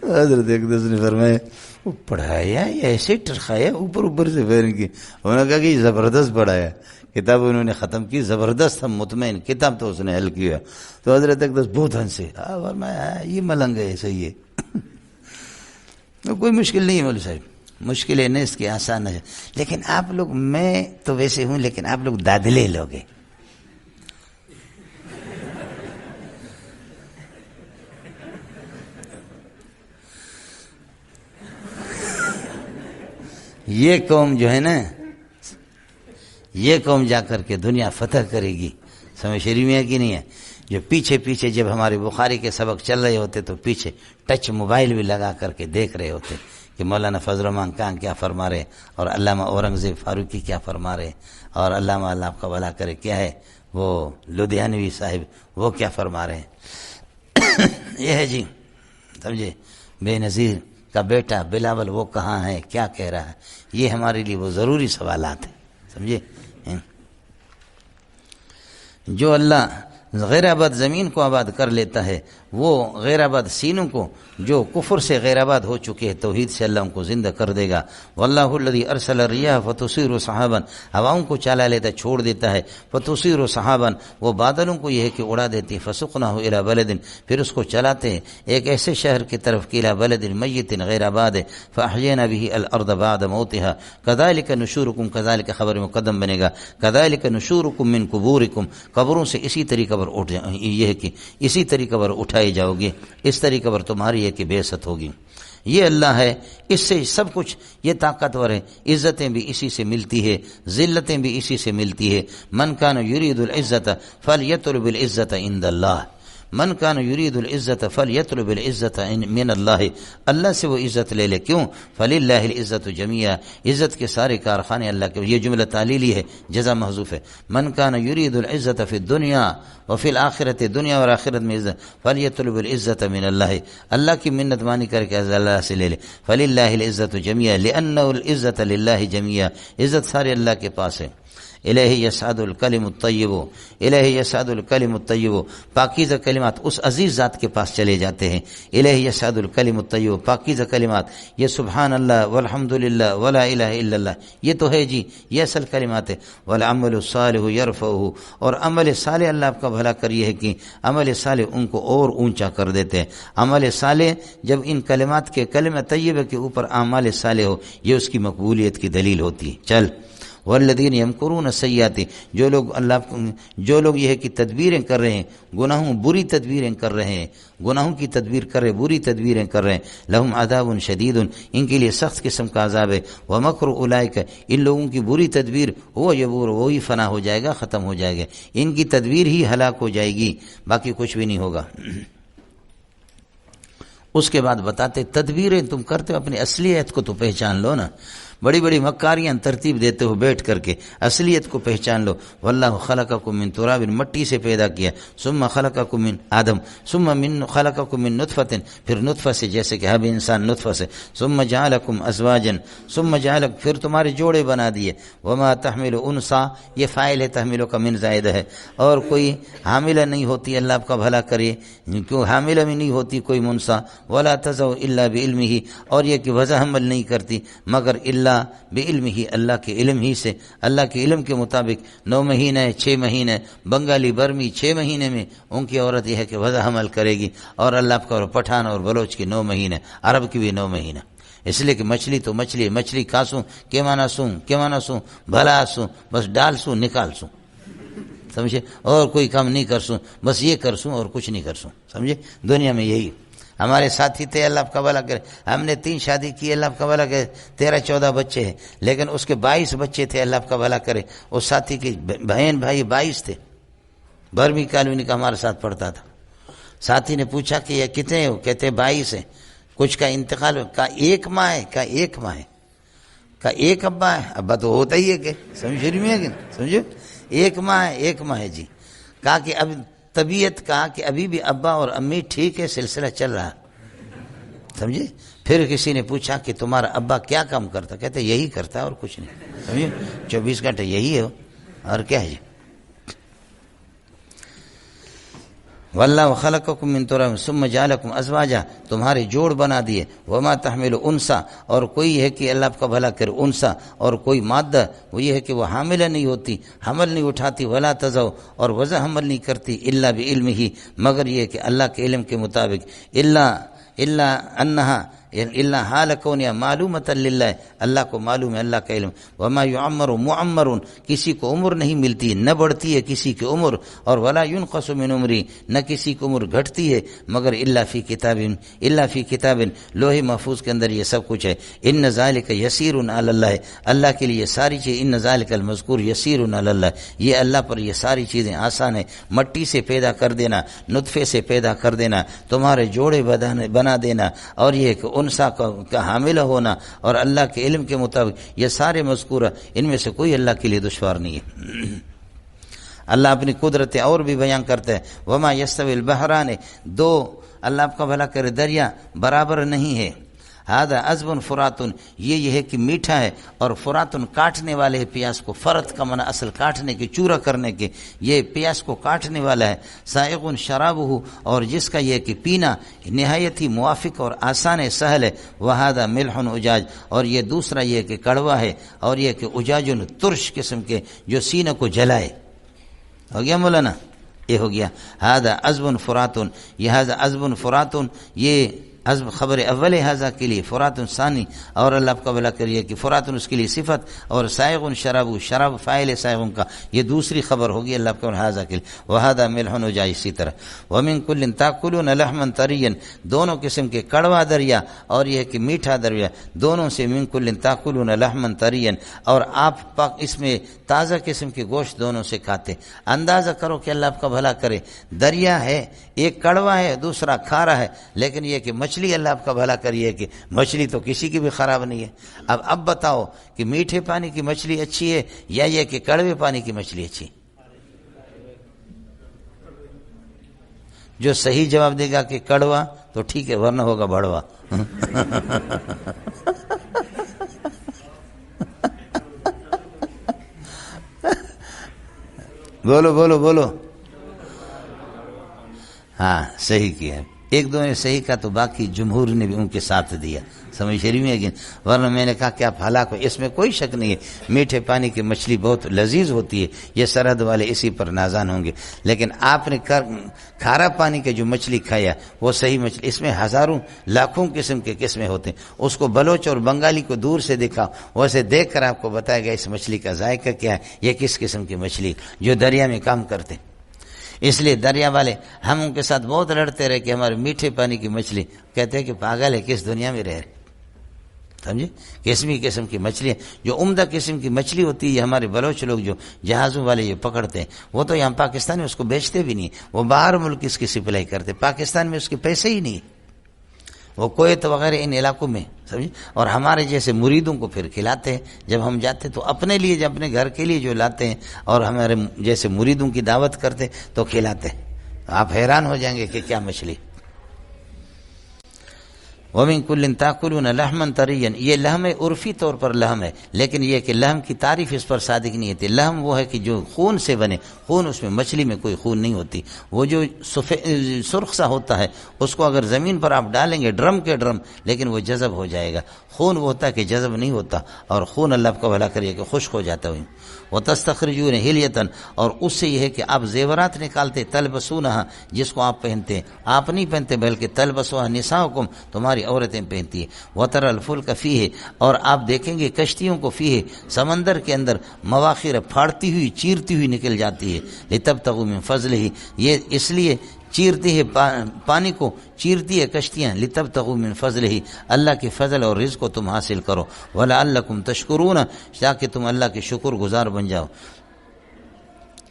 حضرت ایک دوسرے نے فرمایا وہ پڑھایا یا ایسے ٹرخایا، اوپر سے پھر کی انہوں نے کہا کہ زبردست پڑھایا، کتاب انہوں نے ختم کی، زبردست، ہم مطمئن، کتاب تو اس نے حل کیا۔ تو حضرت ایک دوست بہت ہنسے، یہ ملنگ ہے، صحیح ہے، کوئی مشکل نہیں ہے مولوی صاحب، مشکل ہے نہیں، اس کی آسان ہے، لیکن آپ لوگ، میں تو ویسے ہوں لیکن آپ لوگ دادلے لوگ ہیں۔ یہ قوم جو ہے نا، یہ قوم جا کر کے دنیا فتح کرے گی، سمجھ شریف میں ہے کہ نہیں ہے؟ جو پیچھے جب ہمارے بخاری کے سبق چل رہے ہوتے تو پیچھے ٹچ موبائل بھی لگا کر کے دیکھ رہے ہوتے کہ مولانا فضل الرحمان خان کیا فرما رہے اور علامہ اورنگزیب فاروقی کیا فرما رہے اور علامہ اللہ آپ کا بھلا کرے کیا ہے وہ لدھیانوی صاحب وہ کیا فرما رہے ہیں۔ یہ ہے جی، سمجھے، بے نظیر کا بیٹا بلاول وہ کہاں ہے، کیا کہہ رہا ہے، یہ ہمارے لیے وہ ضروری سوالات ہیں، سمجھے؟ جو اللہ غیر آباد زمین کو آباد کر لیتا ہے، وہ غیر آباد سینوں کو جو کفر سے غیر آباد ہو چکے ہیں توحید سے اللہ ان کو زندہ کر دے گا۔ واللہ الذی ارسل الرياح فتصير سحابا، ہواؤں کو چلا لیتا چھوڑ دیتا ہے، فتصير سحابا، وہ بادلوں کو یہ ہے کہ اڑا دیتی، فسقناه الى بلد، پھر اس کو چلاتے ہیں ایک ایسے شہر کی طرف کہ الى بلد میت غیر آباد ہے، فاحیینا به الارض بعد موتها كذلك نشورکم، کذالک خبر مقدم بنے گا، کذالک نشورکم من قبورکم، قبروں سے اسی طریقے پر اٹھ یہ ہے کہ اسی طریقے پر اٹھائے جاؤ گے، اس طریقے پر تمہاری ہے کہ بعثت ہوگی۔ یہ اللہ ہے، اس سے سب کچھ، یہ طاقتور ہے، عزتیں بھی اسی سے ملتی ہے، ذلتیں بھی اسی سے ملتی ہے۔ من کان یرید العزت فلیطلب العزت عند اللہ، من کان یرید العزت فلیطلب العزت من اللہ، اللہ سے وہ عزت لے لے، کیوں؟ فللہ العزت جمیعا، عزت کے سارے کارخانے اللہ کے، یہ جملہ تعلیلی ہے، جزا محذوف ہے۔ من کان یرید العزت فی الدنیا وفی الآخرت، دنیا اور آخرت میں عزت، فلیطلب العزت من اللہ، اللہ کی منت مانی کر کے اللہ سے لے لے، فللہ العزت جمیعا لأنہ العزت للہ جمیعا، عزت سارے اللہ کے پاس ہے۔ الیہ یصعد الکلم الطیب، الیہ یصعد الکلم الطیب، پاکیزہ کلمات اس عزیز ذات کے پاس چلے جاتے ہیں۔ الیہ یصعد الکلم الطیب، پاکیزہ کلمات، یہ سبحان اللہ والحمد للہ ولا الہ الا اللہ، یہ تو ہے جی، یہ اصل کلمات ہے۔ والعمل الصالح یرفعہ، اور عمل صالح اللہ آپ کا بھلا کریے ہے کہ عمل صالح ان کو اور اونچا کر دیتے ہیں۔ عمل صالح جب ان کلمات کے کلمہ طیبہ کے اوپر اعمال صالح ہو، یہ اس کی مقبولیت کی دلیل ہوتی ہے۔ چل والذین یمکرون السیئات، جو لوگ یہ ہے کہ تدبیریں کر رہے ہیں، گناہوں بری تدبیریں کر رہے ہیں، گناہوں کی تدبیر کر رہے، بری تدبیریں کر رہے ہیں، لہم عذاب شدید، ان کے لیے سخت قسم کا عذاب ہے۔ ومکر اولئک، ان لوگوں کی بری تدبیر ہو یبور، وہی فنا ہو جائے گا، ختم ہو جائے گا، ان کی تدبیر ہی ہلاک ہو جائے گی، باقی کچھ بھی نہیں ہوگا۔ اس کے بعد بتاتے تدبیریں تم کرتے ہو، اپنی اصلیت کو تو پہچان لو نا، بڑی بڑی مکاریاں ترتیب دیتے ہو بیٹھ کر کے، اصلیت کو پہچان لو۔ واللہ خلقکم من تراب، مٹی سے پیدا کیا، ثم خلقکم من آدم، ثم من خلقکم من نطفۃ، پھر نطفہ سے، جیسے کہ اب انسان نطفہ سے، ثم جعلکم ازواجا، ثم جعلک، پھر تمہارے جوڑے بنا دیے۔ وما تحمل انثی، یہ فاعل ہے، تحملوں کا من زائد ہے، اور کوئی حاملہ نہیں ہوتی، اللہ آپ کا بھلا کرے، کیوں حاملہ بھی نہیں ہوتی کوئی منثی، ولا تضع الا بعلمہ، اور یہ کہ وضع حمل نہیں کرتی مگر اللہ بعلم ہی، اللہ کے علم ہی سے، اللہ کے علم کے مطابق 9 مہینے 6 مہینے بنگالی برمی 6 مہینے میں ان کی عورت یہ ہے کہ وضع حمل کرے گی، اور اللہ کا پٹھان اور بلوچ کی 9 مہینے، عرب کی بھی 9 مہینے، اس لیے کہ مچھلی تو مچھلی، مچھلی کھاسوں کے مانا سوں بھلا سوں، بس ڈال سوں نکال سوں، سمجھے، اور کوئی کام نہیں کر سوں، بس یہ کر سوں اور کچھ نہیں کر سوں، سمجھے، دنیا میں یہی۔ ہمارے ساتھی تھے، اللہ آپ کا بھلا کرے، ہم نے 3 شادی کی، اللہ آپ کا بھلا کرے، 13-14 بچے ہیں، لیکن اس کے 22 بچے تھے، اللہ آپ کا بھلا کرے، اس ساتھی کے بہن بھائی 22 تھے، 12ویں کالونی کا ہمارے ساتھ پڑھتا تھا۔ ساتھی نے پوچھا کہ یہ کتنے ہو؟ کہتے 22 ہیں، کچھ کا انتقال کا 1 ماہ ہے، کا 1 ماہ ہے، کا 1 ابا ہے، ابا تو ہوتا ہی ہے کہ سمجھ رہی ہے کہ سمجھو، 1 ماہ ہے، 1 ماہ ہے جی، کہا کہ اب طبیعت، کہا کہ ابھی بھی ابا اور امی ٹھیک ہے، سلسلہ چل رہا، سمجھے۔ پھر کسی نے پوچھا کہ تمہارا ابا کیا کام کرتا؟ کہتے یہی کرتا ہے اور کچھ نہیں، سمجھے، 24 گھنٹے یہی ہے اور کیا ہے جی۔ واللہ خلقکم من تراب ثم جعلکم ازواجا، تمہارے جوڑ بنا دیے، وما تحمل انثى، اور کوئی ہے کہ اللہ آپ کا بھلا کرے انثى، اور کوئی مادہ وہ یہ ہے کہ وہ حاملہ نہیں ہوتی، حمل نہیں اٹھاتی، ولا تضع، اور وضع حمل نہیں کرتی، الا بعلمہ، مگر یہ کہ اللہ کے علم کے مطابق، الا انہا اللہ حال کونیا معلومۃ للہ، اللہ کو معلوم ہے، اللہ کا علم۔ وما یعمر معمر، کسی کو عمر نہیں ملتی، نہ بڑھتی ہے کسی کی عمر، اور ولا ينقص من عمری، نہ کسی کی عمر گھٹتی ہے، مگر الا فی کتاب، لوح محفوظ کے اندر یہ سب کچھ ہے۔ ان ذالک یسیر علی اللہ، اللہ کے لیے ساری چیز، ان ذالک المذکور یسیر علی اللہ، یہ اللہ پر یہ ساری چیزیں آسان ہے۔ مٹی سے پیدا کر دینا، نطفے سے پیدا کر دینا، تمہارے جوڑے بنا دینا، اور یہ کہ انسا کا حاملہ ہونا، اور اللہ کے علم کے مطابق یہ سارے مذکورہ، ان میں سے کوئی اللہ کے لیے دشوار نہیں ہے۔ اللہ اپنی قدرتیں اور بھی بیان کرتا ہے، وما یستوی البحران، 2 اللہ آپ کا بھلا کرے دریا برابر نہیں ہے، ہذا عذب فرات، یہ ہے کہ میٹھا ہے، اور فرات کاٹنے والے ہے پیاس کو، فرت کا معنی اصل کاٹنے کے، چورا کرنے کے، یہ پیاس کو کاٹنے والا ہے، سائغ شرابہ، اور جس کا یہ کہ پینا نہایت ہی موافق اور آسان ہے، سہل ہے، وہذا ملح اجاج، اور یہ دوسرا یہ کہ کڑوا ہے، اور یہ کہ اجاج ترش قسم کے جو سینہ کو جلائے۔ ہو گیا مولانا، یہ ہو گیا ہذا عذب فرات، یہ ہذا عذب فرات، یہ عذب خبر اول ہذا کے لیے، فرات ثانی، اور اللہ کا بھلا کریے کہ فرات اس کے لیے صفت، اور سائغ شراب، شراب فاعل سائغ کا، یہ دوسری خبر ہوگی اللہ کا ہذا کے لیے، وہذا ملح اجاج، اسی طرح ومن کل تاکلون لحما طریا، دونوں قسم کے کڑوا دریا اور یہ کہ میٹھا دریا، دونوں سے من کل تاکلون لحما طریا، اور آپ اس میں تازہ قسم کے گوشت دونوں سے کھاتے۔ اندازہ کرو کہ اللہ آپ کا بھلا کرے، دریا ہے، ایک کڑوا ہے، دوسرا کھارا ہے، لیکن یہ کہ مچھلی اللہ آپ کا بھلا کریے کہ مچھلی تو کسی کی بھی خراب نہیں ہے۔ اب بتاؤ کہ میٹھے پانی کی مچھلی اچھی ہے یا یہ کہ کڑوے پانی کی مچھلی اچھی؟ جو صحیح جواب دے گا کہ کڑوا تو ٹھیک ہے، ورنہ ہوگا بڑوا۔ بولو بولو بولو، ہاں صحیح کیا، 1-2 نے صحیح کہا تو باقی جمہور نے بھی ان کے ساتھ دیا، سمجھ شریف میں، لیکن ورنہ میں نے کہا کہ آپ ہلاک ہو، اس میں کوئی شک نہیں ہے، میٹھے پانی کی مچھلی بہت لذیذ ہوتی ہے، یہ سرحد والے اسی پر نازان ہوں گے، لیکن آپ نے کھارا پانی کے جو مچھلی کھایا وہ صحیح مچھلی، اس میں ہزاروں لاکھوں قسم کے قسمیں ہوتے ہیں، اس کو بلوچ اور بنگالی کو دور سے دیکھا، ویسے دیکھ کر آپ کو بتایا گیا اس مچھلی کا ذائقہ کیا ہے، یہ کس قسم کی مچھلی جو دریا میں کام کرتے۔ اس لیے دریا والے ہم ان کے ساتھ بہت لڑتے رہے کہ ہمارے میٹھے پانی کی مچھلی، کہتے ہیں کہ پاگل ہے، کس دنیا میں رہ رہے، سمجھے، قسمی قسم کی مچھلی جو عمدہ قسم کی مچھلی ہوتی ہے، یہ ہمارے بلوچ لوگ جو جہازوں والے یہ پکڑتے ہیں، وہ تو یہاں پاکستان میں اس کو بیچتے بھی نہیں، وہ باہر ملک اس کی سپلائی کرتے، پاکستان میں اس کے پیسے ہی نہیں، وہ کویت وغیرہ ان علاقوں میں، سمجھے، اور ہمارے جیسے مریدوں کو پھر کھلاتے ہیں، جب ہم جاتے تو اپنے لیے، جب اپنے گھر کے لیے جو لاتے ہیں اور ہمارے جیسے مریدوں کی دعوت کرتے تو کھلاتے ہیں، آپ حیران ہو جائیں گے کہ کیا مچھلی۔ وَمِن كُلٍّ تَأْكُلُونَ لَحْمًا طَرِيًّا، یہ لحم عرفی طور پر لحم ہے، لیکن یہ کہ لحم کی تعریف اس پر صادق نہیں ہوتی۔ لحم وہ ہے کہ جو خون سے بنے، خون اس میں مچھلی میں کوئی خون نہیں ہوتی، وہ جو سرخ سا ہوتا ہے اس کو اگر زمین پر آپ ڈالیں گے ڈرم کے ڈرم، لیکن وہ جذب ہو جائے گا۔ خون وہ ہوتا ہے کہ جذب نہیں ہوتا، اور خون اللہ آپ کو بھلا کریے کہ خشک ہو جاتا ہے۔ وَتَسْتَخْرِجُونَ حِلْيَةً، اور اس سے یہ ہے کہ آپ زیورات نکالتے، تلبسونہا، جس کو آپ پہنتے ہیں، آپ نہیں پہنتے بلکہ تلبسوہا نساؤکم، تمہاری عورتیں پہنتی ہیں۔ وَتَرَى الْفُلْكَ فِيهِ، اور آپ دیکھیں گے کشتیوں کو، فیہ، سمندر کے اندر، مواخر، پھاڑتی ہوئی، چیرتی ہوئی نکل جاتی ہے، لِتَبْتَغُوا مِن فَضْلِهِ، یہ اس لیے چیرتی ہے پانی کو، چیرتی ہے کشتیاں، لِتَبْتَغُوا مِن فَضْلِهِ، اللہ کے فضل اور رزق کو تم حاصل کرو، وَلَعَلَّكُمْ تَشْكُرُونَ، تاکہ تم اللہ کے شکر گزار بن جاؤ۔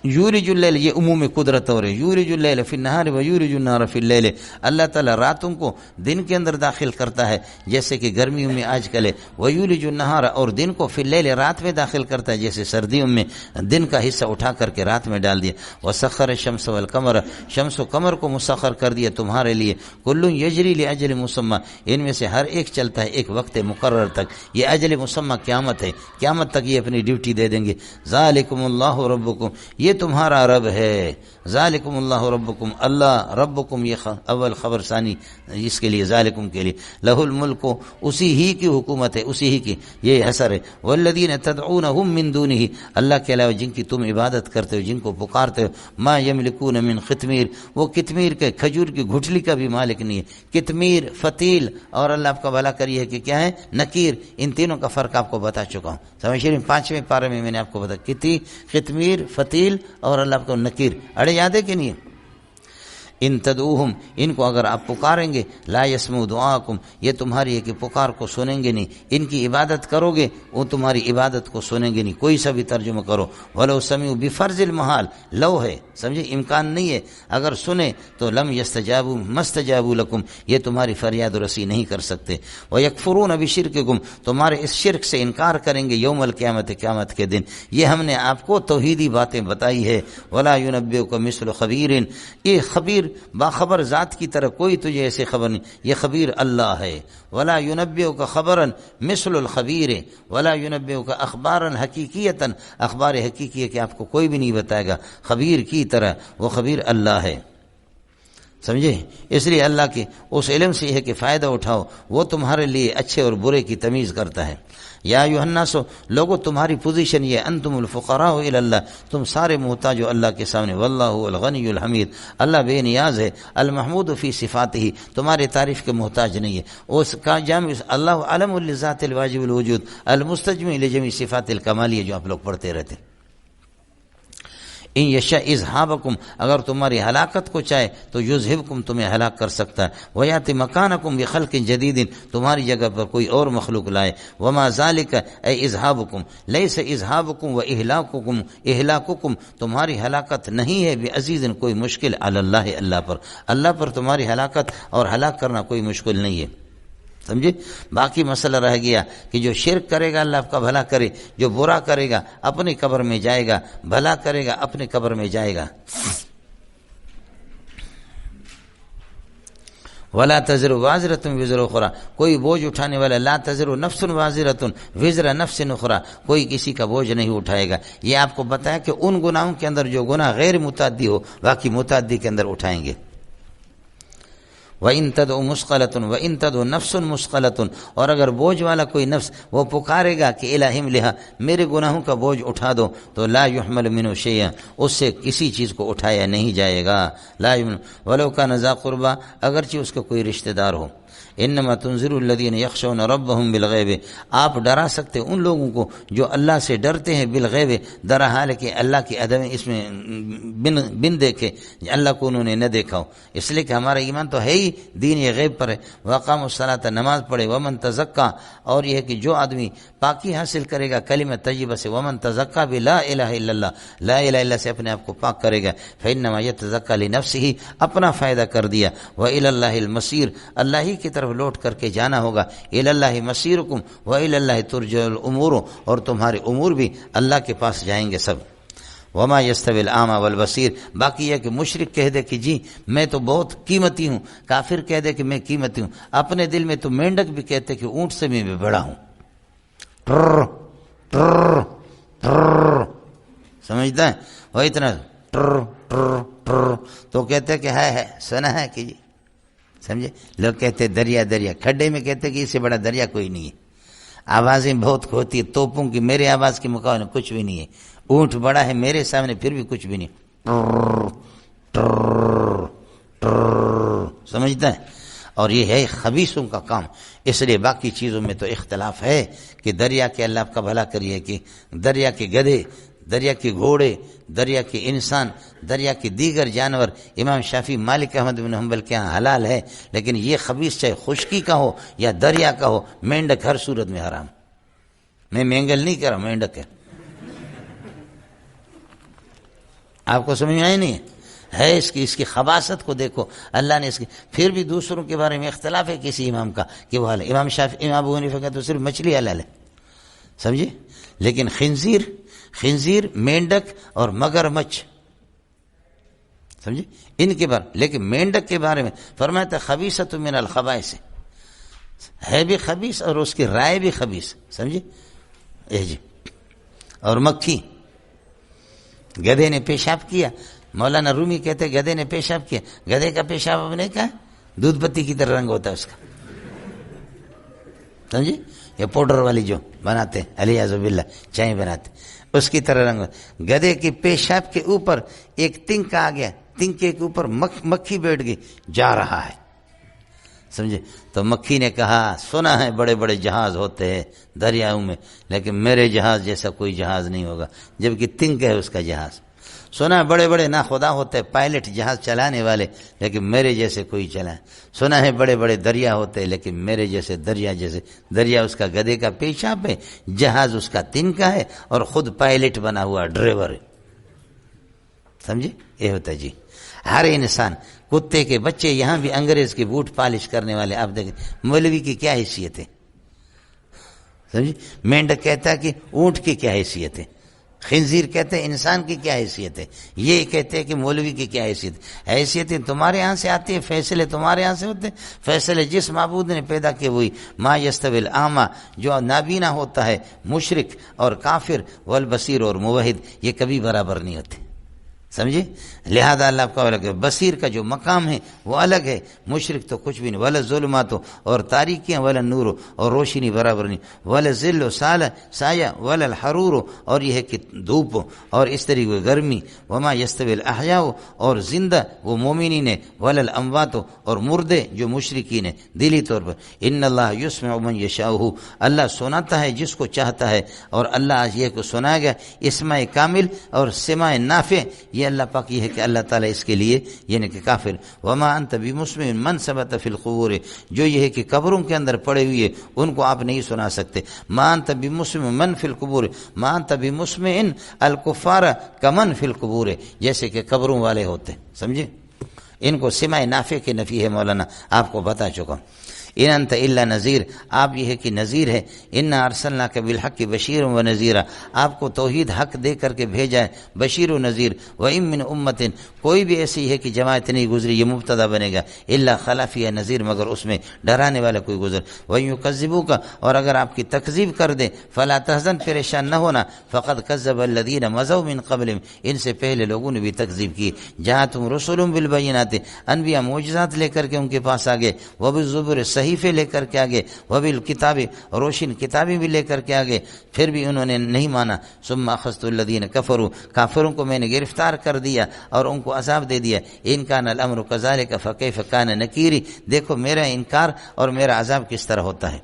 یولج اللیل، یہ عموم قدرت اور ہے، یولج اللیل فی النہار و یولج النہار فی اللیل، اللہ تعالیٰ راتوں کو دن کے اندر داخل کرتا ہے جیسے کہ گرمیوں میں آج کل ہے، ویولج النہار، اور دن کو فی اللیل، رات میں داخل کرتا ہے جیسے سردیوں میں دن کا حصہ اٹھا کر کے رات میں ڈال دیا، وسخر الشمس والقمر، شمس و قمر کو مسخر کر دیا تمہارے لیے، کل یجری لاجل مسمى، ان میں سے ہر ایک چلتا ہے ایک وقت مقرر تک، یہ اجل مسمى قیامت ہے، قیامت تک یہ اپنی ڈیوٹی دے دیں گے۔ ذالکم اللہ ربکم، یہ تمہارا رب ہے، ذالکم اللہ ربکم، اللہ ربکم، یہ اول خبر ثانی اس کے لیے، ذالکم کے لیے، لہ الملک، اسی ہی کی حکومت ہے، اسی ہی کی یہ حصر ہے، والذین تدعونہم من دونہ، اللہ کے علاوہ جن کی تم عبادت کرتے ہو، جن کو پکارتے ہو، ما یملکون من قطمیر، وہ قطمیر کے کھجور کی گھٹلی کا بھی مالک نہیں ہے۔ قطمیر، فتیل، اور اللہ آپ کا بھلا کری ہے کہ کیا ہے، نکیر، ان تینوں کا فرق آپ کو بتا چکا ہوں، سمجھ رہے ہیں، 5ویں پارے میں نے آپ کو بتا قطمیر، فتیل اور اللہ آپ کو نکیر، اڑے یاد ہے کہ نہیں ہے؟ ان تدعوہم، ان کو اگر آپ پکاریں گے، لا یسمعوا دعاءکم، یہ تمہاری ہے کہ پکار کو سنیں گے نہیں، ان کی عبادت کرو گے وہ تمہاری عبادت کو سنیں گے نہیں، کوئی سا بھی ترجمہ کرو، ولو سمعوا بفرض المحال، لو ہے، سمجھے، امکان نہیں ہے، اگر سنیں تو لم یستجابوا مستجابوا لکم، یہ تمہاری فریاد رسی نہیں کر سکتے، ویکفرون بشرککم، تمہارے اس شرک سے انکار کریں گے، یوم القیامت، قیامت کے دن، یہ ہم نے آپ کو توحیدی باتیں بتائی ہے، ولا ینبئک مثل خبیر، یہ خبیر باخبر ذات کی طرح کوئی تجھے ایسے خبر نہیں، یہ خبیر اللہ ہے، ولا ینبئک خبرا مثل الخبیر، ولا ینبئک اخبارا حقیقیتا، اخبار حقیقی ہے کہ آپ کو کوئی بھی نہیں بتائے گا، خبیر کی طرح، وہ خبیر اللہ ہے، سمجھے، اس لیے اللہ کے اس علم سے ہے کہ فائدہ اٹھاؤ، وہ تمہارے لیے اچھے اور برے کی تمیز کرتا ہے۔ یا ایھا الناس، لوگو تمہاری پوزیشن یہ، انتم الفقراء الی اللہ، تم سارے محتاج ہو اللہ کے سامنے، واللہ الغنی الحمید، اللہ بے نیاز ہے، المحمود فی صفاتہ، تمہاری تعریف کے محتاج نہیں ہے، اس کا جامع اللہ علم لذات الواجب الوجود المستجمع لجمیع صفات الکمالیہ جو آپ لوگ پڑھتے رہتے۔ ان یشاء اذھابکم، اگر تمہاری ہلاکت کو چاہے تو یذھبکم، تمہیں ہلاک کر سکتا ہے، ویاتی مکانکم بخلق جدید، تمہاری جگہ پر کوئی اور مخلوق لائے، وما ذالک ای اذھابکم لیس اذھابکم و اہلاککم، تمہاری ہلاکت نہیں ہے بعزیز کوئی مشکل، علی اللہ، اللہ پر، اللہ پر تمہاری ہلاکت اور ہلاک کرنا کوئی مشکل نہیں ہے، سمجھے۔ باقی مسئلہ رہ گیا کہ جو شرک کرے گا اللہ آپ کا بھلا کرے، جو برا کرے گا اپنی قبر میں جائے گا، بھلا کرے گا اپنی قبر میں جائے گا۔ ولا تزر وازرۃ وزر اخرى، کوئی بوجھ اٹھانے والا، لا تزر نفس وازرۃ وزر نفس اخرى، کوئی کسی کا بوجھ نہیں اٹھائے گا۔ یہ آپ کو بتایا کہ ان گناہوں کے اندر جو گناہ غیر متعدی ہو، باقی متعدی کے اندر اٹھائیں گے۔ وَإِن تَدْعُ مُثْقَلَةٌ وَإِن تَدْعُ نَفْسٌ مُثْقَلَةٌ، اور اگر بوجھ والا کوئی نفس وہ پکارے گا کہ الٰہ احملھا، میرے گناہوں کا بوجھ اٹھا دو، تو لا يحمل منه شيئا، اس سے کسی چیز کو اٹھایا نہیں جائے گا، لا يحمل ولو كان ذا قربى، اگرچہ اس کا کوئی رشتہ دار ہو۔ انما تنذر الذین یخشون ربهم بالغیب، آپ ڈرا سکتے ان لوگوں کو جو اللہ سے ڈرتے ہیں بالغیب، در حال کہ اللہ کی عدم اس میں بن دیکھے، اللہ کو انہوں نے نہ دیکھا ہو، اس لیے کہ ہمارا ایمان تو ہے ہی دین یہ غیب پر ہے۔ وقام الصلاۃ، نماز پڑھے، ومن تزکا، اور یہ ہے کہ جو آدمی پاکی حاصل کرے گا کلمہ طیبہ سے، ومن تزکا بلا الہ الا اللہ، لا الہ الا اللہ سے اپنے آپ کو پاک کرے گا، فانما یتزکا لنفسہ، اپنا فائدہ کر دیا، والی اللہ المصیر، اللہ ہی کی طرف لوٹ کر کے جانا ہوگا، الی اللہ مصیرکم والی اللہ ترجع الامور، اور تمہارے امور بھی اللہ کے پاس جائیں گے سب۔ وما یستوی الاعمی والبصیر. باقی یہ کہ مشرک کہہ دے کہ جی میں تو بہت قیمتی ہوں، کافر کہہ دے کہ میں قیمتی ہوں، اپنے دل میں تو مینڈک بھی کہتے کہ اونٹ سے میں بڑا ہوں. ٹر ٹر ٹر سمجھتا ہے وہ اتنا ٹر ٹر ٹر تو کہتے کہ ہے سنا ہے کہ جی سمجھے. لوگ کہتے دریا دریا، کھڈے میں کہتے کہ اس سے بڑا دریا کوئی نہیں ہے. آوازیں بہت ہوتی ہے توپوں کی، میرے آواز کے مقابلے کچھ بھی نہیں ہے. اونٹ بڑا ہے میرے سامنے پھر بھی کچھ بھی نہیں. ٹر ٹر ٹر سمجھتا ہے. اور یہ ہے خبیثوں کا کام. اس لیے باقی چیزوں میں تو اختلاف ہے کہ دریا کے اللہ کا بھلا کریے کہ دریا کے گدھے، دریا کے گھوڑے، دریا کے انسان، دریا کے دیگر جانور امام شافعی مالک احمد بن حنبل کے ہاں حلال ہے، لیکن یہ خبیث چاہے خشکی کا ہو یا دریا کا ہو، مینڈک ہر صورت میں حرام. میں مینگل نہیں کر رہا، مینڈک ہے. آپ کو سمجھ میں آئی نہیں ہے اس کی خباثت کو دیکھو. اللہ نے اس کی پھر بھی دوسروں کے بارے میں اختلاف ہے کسی امام کا کہ وہ حلال ہے. امام شافعی امام ابو حنیفہ کا تو صرف مچھلی حلال ہے سمجھے، لیکن خنزیر مینڈک اور مگر مچھ سمجھے ان کے بارے. لیکن مینڈک کے بارے میں فرمایا تھا خبیثۃ من الخبائث، ہے بھی خبیث اور اس کی رائے بھی خبیث سمجھے. جی اور مکھی، گدھے نے پیشاب کیا، مولانا رومی کہتے گدھے نے پیشاب کیا. گدھے کا پیشاب اب نے کہا دودھ پتی کی طرح رنگ ہوتا ہے اس کا سمجھے. یہ پاؤڈر والی جو بناتے ہیں علیہ باللہ چائے بناتے اس کی طرح رنگ. گدھے کے پیشاب کے اوپر ایک تنک آ گیا، تنک کے اوپر مکھی بیٹھ گئی، جا رہا ہے سمجھے. تو مکھی نے کہا سنا ہے بڑے بڑے جہاز ہوتے ہیں دریاؤں میں، لیکن میرے جہاز جیسا کوئی جہاز نہیں ہوگا، جبکہ تنک ہے اس کا جہاز. سنا ہے بڑے بڑے ناخدا ہوتے ہیں پائلٹ جہاز چلانے والے، لیکن میرے جیسے کوئی چلا. سنا ہے بڑے بڑے دریا ہوتے ہیں، لیکن میرے جیسے دریا اس کا گدھے کا پیشاب ہے، جہاز اس کا تنکا ہے، اور خود پائلٹ بنا ہوا ڈرائیور ہے سمجھے. یہ ہوتا ہے جی. ہر انسان، کتے کے بچے یہاں بھی انگریز کے بوٹ پالش کرنے والے آپ دیکھیں. مولوی کی کیا حیثیت ہے سمجھے. مینڈک کہتا ہے کہ اونٹ کی کیا حیثیت ہے، خنزیر کہتے ہیں انسان کی کیا حیثیت ہے، یہ کہتے ہیں کہ مولوی کی کیا حیثیت. حیثیتیں تمہارے ہاں سے آتی ہے، فیصلے تمہارے ہاں سے ہوتے ہیں. فیصلے جس معبود نے پیدا کیے وہی. ما یستوی الاعمی، جو نابینا ہوتا ہے مشرک اور کافر، والبصیر اور موحد، یہ کبھی برابر نہیں ہوتے سمجھے. لہذا اللہ کا الگ ہے. بصیر کا جو مقام ہے وہ الگ ہے. مشرک تو کچھ بھی نہیں. ولا ظلمات اور تاریکیاں، ولا نور اور روشنی برابر نہیں. ولا ذل و سایہ، ولا الحرور اور یہ ہے کہ دھوپ اور اس طریقے گرمی. وما یستوی الاحیاء اور زندہ وہ مومنین ہے، ولا الاموات اور مردے جو مشرکین ہیں دلی طور پر. ان اللہ یسمع من یشاء، اللہ سناتا ہے جس کو چاہتا ہے. اور اللہ یہ کو سنایا گیا اسماء کامل اور سماع نافع. یہ اللہ پاک یہ ہے کہ اللہ تعالیٰ اس کے لیے یعنی کہ کافر. وما انت بمسمع من ثبت فی القبور، جو یہ ہے کہ قبروں کے اندر پڑے ہوئے ان کو آپ نہیں سنا سکتے. ما انت بمسمع من فی القبور، ما انت بمسمع الکفار کمن فی القبور، جیسے کہ قبروں والے ہوتے سمجھے. ان کو سماع نافع کے نفی ہے، مولانا آپ کو بتا چکا. ان انت الا نذیر، آپ یہ ہے کہ نذیر ہے. انا ارسلناک بالحق بشیر و نذیر، آپ کو توحید حق دے کر کے بھیجا ہے، بشیر و نذیر. وان من امت، کوئی بھی ایسی ہے کہ جماعت نہیں گزری، یہ مبتدا بنے گا. الا خلا فیہا نذیر، مگر اس میں ڈرانے والا کوئی گزر. ویکذبوک، اور اگر آپ کی تکذیب کر دیں، فلا تحزن، پریشان نہ ہونا. فقد کذب الذین مضوا من قبلہم، ان سے پہلے لوگوں نے بھی تکذیب کی. جاءتہم رسل بالبینات، انبیاء معجزات لے کر کے ان کے پاس آگے. وبالزبر، صحیفے لے کر کے آگے. وبالکتاب، روشن کتابیں بھی لے کر کے آگے، پھر بھی انہوں نے نہیں مانا. ثم اخذت الذین کفروا، کافروں کو میں نے گرفتار کر دیا اور ان کو عذاب دے دیا. ان کان الامر کذالک فکیف کان نکیری، دیکھو میرا انکار اور میرا عذاب کس طرح ہوتا ہے.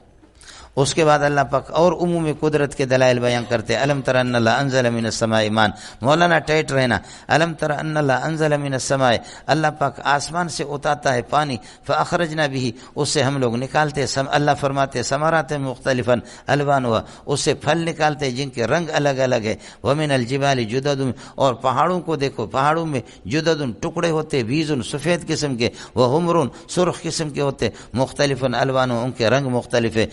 اس کے بعد اللہ پاک اور عموم قدرت کے دلائل بیان کرتے. الم تر ان اللہ انزل من السماء ماء، مولانا ٹائٹ رہنا. الم تر ان اللہ انزل من السماء، اللہ پاک آسمان سے اتارتا ہے پانی. فاخرجنا به، اس سے ہم لوگ نکالتے. اللہ فرماتے ثمرات مختلفا الوانها، اس سے پھل نکالتے جن کے رنگ الگ الگ ہے. ومن الجبال جدد، اور پہاڑوں کو دیکھو، پہاڑوں میں جدد ٹکڑے ہوتے، بیز سفید قسم کے، وحمر سرخ قسم کے ہوتے. مختلف الوان، ان کے رنگ مختلف ہے.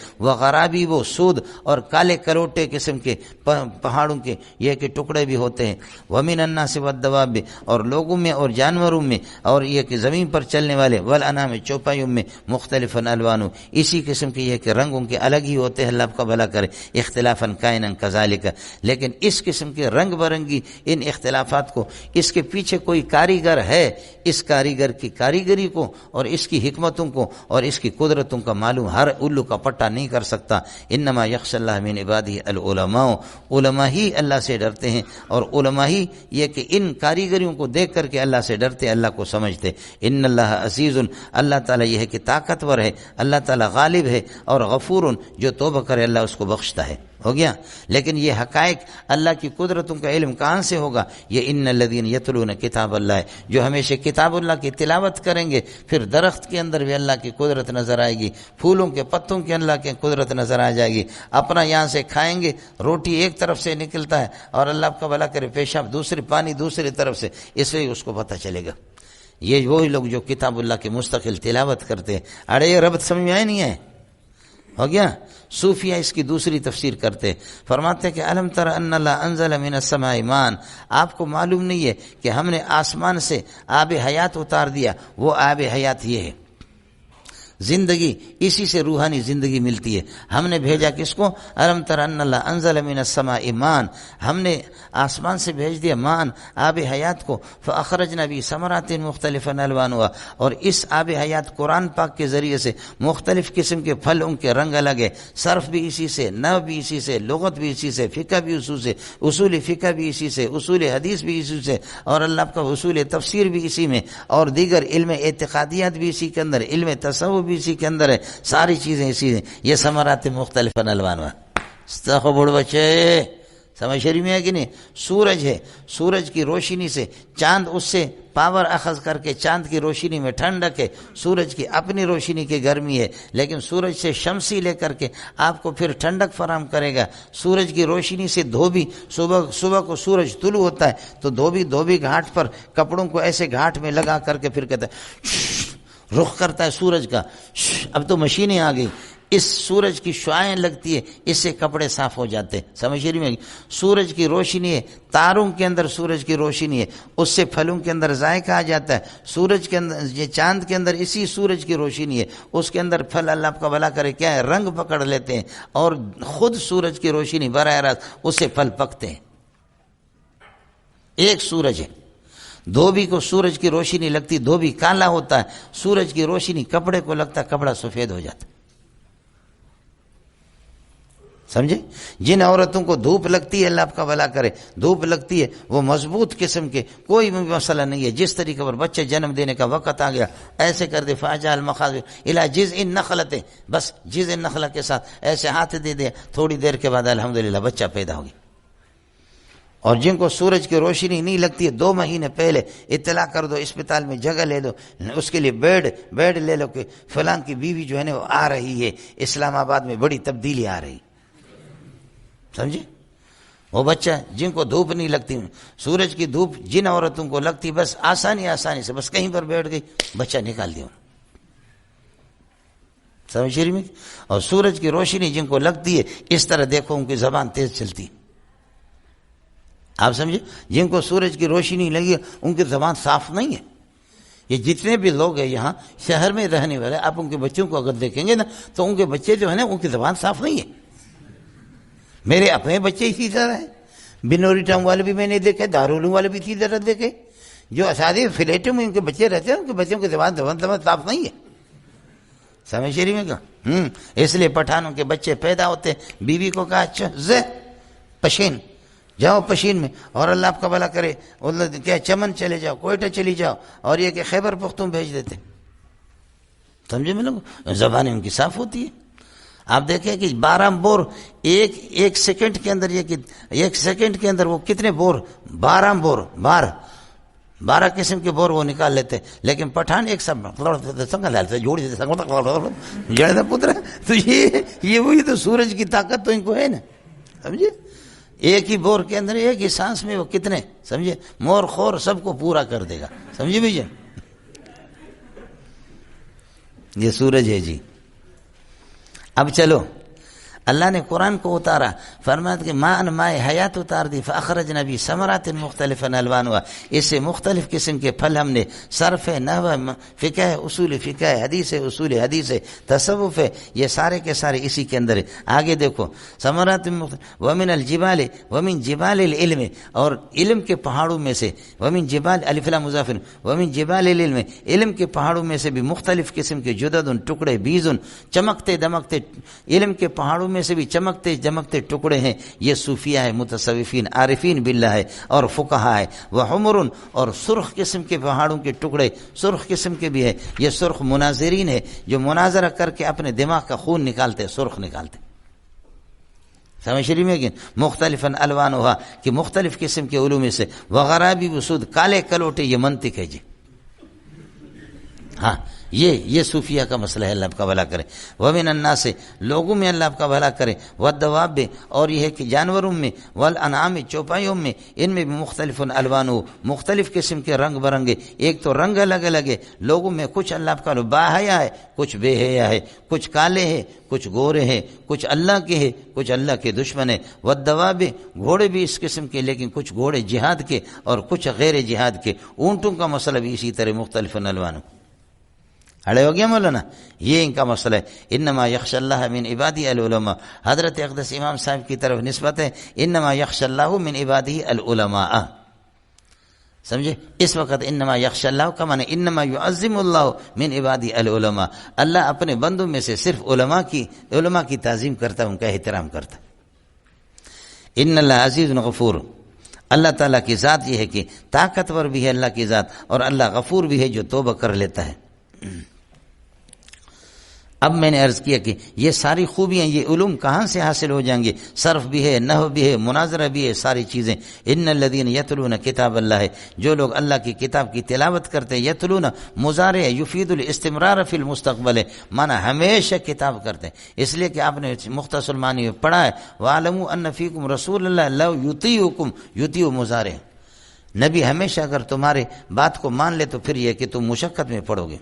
غرابی وہ سود اور کالے کروٹے قسم کے پہاڑوں کے یہ کہ ٹکڑے بھی ہوتے ہیں. ومن الناس والدواب اور لوگوں میں اور جانوروں میں اور یہ کہ زمین پر چلنے والے والانعام چوپایوں میں مختلف الوان اسی قسم کے یہ کہ رنگوں کے الگ ہی ہوتے ہیں. اللہ آپ کا بھلا کرے. اختلافا کائنا کذالک لیکن اس قسم کے رنگ برنگی ان اختلافات کو اس کے پیچھے کوئی کاریگر ہے. اس کاریگر کی کاریگری کو اور اس کی حکمتوں کو اور اس کی قدرتوں کا معلوم ہر الو کا پٹا نہیں کر سکتا. انما یخشى اللہ من عبادہ العلماء علماء ہی اللہ سے ڈرتے ہیں اور علماء ہی یہ کہ ان کاریگریوں کو دیکھ کر کے اللہ سے ڈرتے اللہ کو سمجھتے. ان اللہ عزیز اللہ تعالیٰ یہ ہے کہ طاقتور ہے. اللہ تعالیٰ غالب ہے اور غفور جو توبہ کرے اللہ اس کو بخشتا ہے. ہو گیا. لیکن یہ حقائق اللہ کی قدرتوں کا علم کہاں سے ہوگا؟ یہ ان الذین یتلون کتاب اللہ جو ہمیشہ کتاب اللہ کی تلاوت کریں گے پھر درخت کے اندر بھی اللہ کی قدرت نظر آئے گی, پھولوں کے پتوں کے اللہ کی قدرت نظر آ جائے گی. اپنا یہاں سے کھائیں گے روٹی ایک طرف سے نکلتا ہے اور اللہ کا بھلا کرے پیشاب دوسری پانی دوسری طرف سے, اس لیے اس کو پتہ چلے گا. یہ وہی لوگ جو کتاب اللہ کی مستقل تلاوت کرتے ہیں. اڑے یہ ربط سمجھ میں آئے نہیں ہے؟ ہو گیا. صوفیہ اس کی دوسری تفسیر کرتے فرماتے کہ الم تر ان اللہ انزل من السماء ماء آپ کو معلوم نہیں ہے کہ ہم نے آسمان سے آب حیات اتار دیا. وہ آب حیات یہ ہے زندگی, اسی سے روحانی زندگی ملتی ہے. ہم نے بھیجا کس کو؟ الم تر ان اللہ انزل من السماء ماء ہم نے آسمان سے بھیج دیا مان آب حیات کو. فاخرجنا به ثمرات مختلفا الوانها اور اس آب حیات قرآن پاک کے ذریعے سے مختلف قسم کے پھل ان کے رنگ الگ ہے. صرف بھی اسی سے, نحو بھی اسی سے, لغت بھی اسی سے, فقہ بھی اسی سے, اصول فقہ بھی اسی سے, اصول حدیث بھی اسی سے اور اللہ کا اصول تفسیر بھی اسی میں اور دیگر علم اعتقادیات بھی اسی کے اندر, علم تصوف بھی اسی کے اندر ہے. ساری چیزیں اسی ہیں. یہ ثمرات مختلف الوان استخو بڑ بچے سمجھ شریف میں ہے کہ نہیں؟ سورج ہے, سورج کی روشنی سے چاند اس سے پاور اخذ کر کے چاند کی روشنی میں ٹھنڈک ہے. سورج کی اپنی روشنی کی گرمی ہے لیکن سورج سے شمسی لے کر کے آپ کو پھر ٹھنڈک فراہم کرے گا. سورج کی روشنی سے دھوبی صبح کو سورج طلوع ہوتا ہے تو دھوبی گھاٹ پر کپڑوں کو ایسے گھاٹ میں لگا کر کے پھر کہتا ہے رخ کرتا ہے سورج کا. اب تو مشینیں آ گئی, اس سورج کی شعائیں لگتی ہے, اس سے کپڑے صاف ہو جاتے. سمجھ رہی میں؟ سورج کی روشنی ہے, تاروں کے اندر سورج کی روشنی ہے, اس سے پھلوں کے اندر ذائقہ آ جاتا ہے. سورج کے اندر یہ چاند کے اندر اسی سورج کی روشنی ہے, اس کے اندر پھل اللہ آپ کا بھلا کرے کیا ہے رنگ پکڑ لیتے ہیں اور خود سورج کی روشنی براہ راست اس سے پھل پکتے ہیں. ایک سورج ہے. دھوبی کو سورج کی روشنی لگتی, دھوبی کالا ہوتا ہے, سورج کی روشنی کپڑے کو لگتا ہے, کپڑا سفید ہو جاتا ہے. سمجھے؟ جن عورتوں کو دھوپ لگتی ہے اللہ آپ کا بھلا کرے دھوپ لگتی ہے وہ مضبوط قسم کے کوئی بھی مسئلہ نہیں ہے. جس طریقے پر بچے جنم دینے کا وقت آ گیا ایسے کر دے فاجعل المخاض الی جذع النخلۃ بس جذع النخلہ کے ساتھ ایسے ہاتھ دے دے تھوڑی دیر کے بعد الحمدللہ بچہ پیدا ہو گیا. اور جن کو سورج کی روشنی نہیں لگتی ہے 2 مہینے پہلے اطلاع کر دو, اسپتال میں جگہ لے دو, اس کے لیے بیڈ لے لو کہ فلاں کی بیوی جو ہے نا وہ آ رہی ہے, اسلام آباد میں بڑی تبدیلی آ رہی. سمجھے؟ وہ بچہ جن کو دھوپ نہیں لگتی, سورج کی دھوپ جن عورتوں کو لگتی بس آسانی سے بس کہیں پر بیٹھ گئی بچہ نکال دیا. سمجھ رہی میں؟ اور سورج کی روشنی جن کو لگتی ہے اس طرح دیکھو ان کی زبان تیز چلتی. آپ سمجھے؟ جن کو سورج کی روشنی لگی ان کی زبان صاف نہیں ہے. یہ جتنے بھی لوگ ہیں یہاں شہر میں رہنے والے آپ ان کے بچوں کو اگر دیکھیں گے نا تو ان کے بچے جو ہے نا ان کی زبان صاف نہیں ہے. میرے اپنے بچے اسی طرح ہیں. بنوری ٹاؤن والے بھی میں نے دیکھے, دارالعلوم والے بھی اسی طرح دیکھے. جو اساتذہ فلیٹوں میں ان کے بچے رہتے ہیں ان کے بچوں کی زبان صاف نہیں ہے. سمجھ شریف میں کہا اس لیے پٹھانوں کے بچے پیدا ہوتے, بیوی کو کہا اچھا پشین جاؤ پشین میں, اور اللہ آپ کا بھلا کرے کیا چمن چلے جاؤ, کوئٹہ چلی جاؤ, اور یہ کہ خیبر پختون بھیج دیتے. سمجھے میں لوگ زبانیں ان کی صاف ہوتی ہے. آپ دیکھیں کہ 12 بور ایک سیکنڈ کے اندر, یہ کہ ایک سیکنڈ کے اندر وہ کتنے بور 12 بور 12 قسم کے بور وہ نکال لیتے. لیکن پٹھان ایک سب جوڑ دیتے پتر. تو یہ وہی تو سورج کی طاقت تو ان کو ہے نا. سمجھے؟ ایک ہی بور کے اندر ایک ہی سانس میں وہ کتنے سمجھے مور خور سب کو پورا کر دے گا. سمجھے بھائی؟ یہ سورج ہے جی. اب چلو اللہ نے قرآن کو اتارا، فرمایا کہ ماں مائے حیات اتار دی، فاخرجنا بھی ثمرات مختلفا الوانها، اس سے مختلف قسم کے پھل ہم نے، صرف ہے، نحو ہے، فقہ ہے، اصول فقہ ہے، حدیث ہے، اصول حدیث ہے، تصوف ہے، یہ سارے کے سارے اسی کے اندر ہے۔ آگے دیکھو ثمرات ومن الجبال ومن جبال العلم، اور علم کے پہاڑوں میں سے، ومن جبال الف لام مضاف، ومن جبال العلم، علم کے پہاڑوں میں سے بھی مختلف قسم کے جدد ٹکڑے، بیز چمکتے دمکتے، علم کے پہاڑوں میں سے بھی چمکتے دمکتے ٹکڑے ہیں۔ یہ صوفیہ ہے، متصوفین، عارفین باللہ ہے، اور فقہا ہے۔ وحمر، اور سرخ قسم کے پہاڑوں کے ٹکڑے، سرخ قسم کے بھی ہے۔ یہ سرخ مناظرین ہے، جو مناظرہ کر کے اپنے دماغ کا خون نکالتے، سرخ نکالتے، سمجھ رہی میں کہ مختلفاً الوانھا، کہ مختلف قسم کے علوم سے، وغرابی وسود، کالے کلوٹے، یہ منطق ہے جی۔ ہاں یہ صوفیہ کا مسئلہ ہے، اللہ آپ کا بھلا کرے۔ ومن الناس، لوگوں میں اللہ آپ کا بھلا کرے، والدواب، اور یہ ہے کہ جانوروں میں، والانعام، چوپایوں میں، ان میں بھی مختلف الوان، مختلف قسم کے رنگ برنگے، ایک تو رنگ الگ الگ ہے لوگوں میں، کچھ اللہ آپ کا باحیا ہے، کچھ بے حیا ہے، کچھ کالے ہیں، کچھ گورے ہیں، کچھ اللہ کے ہیں، کچھ اللہ کے دشمن ہیں۔ والدواب، گھوڑے بھی اس قسم کے، لیکن کچھ گھوڑے جہاد کے اور کچھ غیر جہاد کے۔ اونٹوں کا مسئلہ بھی اسی طرح مختلف الوان۔ اڑے ہو گیا مولانا، یہ ان کا مسئلہ ہے۔ انما یخشى اللہ من عبادی العلماء، حضرت اقدس امام صاحب کی طرف نسبت ہے، انما یخشى اللہ من عبادی العلماء، سمجھے؟ اس وقت انما یخشى اللہ کا معنی انما یعظم اللہ من عبادی العلماء، اللہ اپنے بندوں میں سے صرف علماء کی تعظیم کرتا ہے، ان کا احترام کرتا ہے۔ ان اللہ عزیز غفور، اللہ تعالیٰ کی ذات یہ ہے کہ طاقتور بھی ہے اللہ کی ذات، اور اللہ غفور بھی ہے جو توبہ کر لیتا ہے۔ اب میں نے عرض کیا کہ یہ ساری خوبیاں، یہ علوم کہاں سے حاصل ہو جائیں گے؟ صرف بھی ہے، نحو بھی ہے، مناظرہ بھی ہے، ساری چیزیں۔ ان الذین یتلون کتاب اللہ، جو لوگ اللہ کی کتاب کی تلاوت کرتے ہیں، یتلون مضارع یفید الاستمرار فی المستقبل، معنی ہمیشہ کتاب کرتے ہیں، اس لیے کہ آپ نے مختصر معنی میں پڑھا ہے، وَعَلَمُوا أَنَّ فِيكُمْ رَسُولَ اللَّهِ لَوْ يُطِيعُكُمْ، یطیع مضارع، نبی ہمیشہ اگر تمہارے بات کو مان لے تو پھر یہ کہ تم مشقت میں پڑو گے۔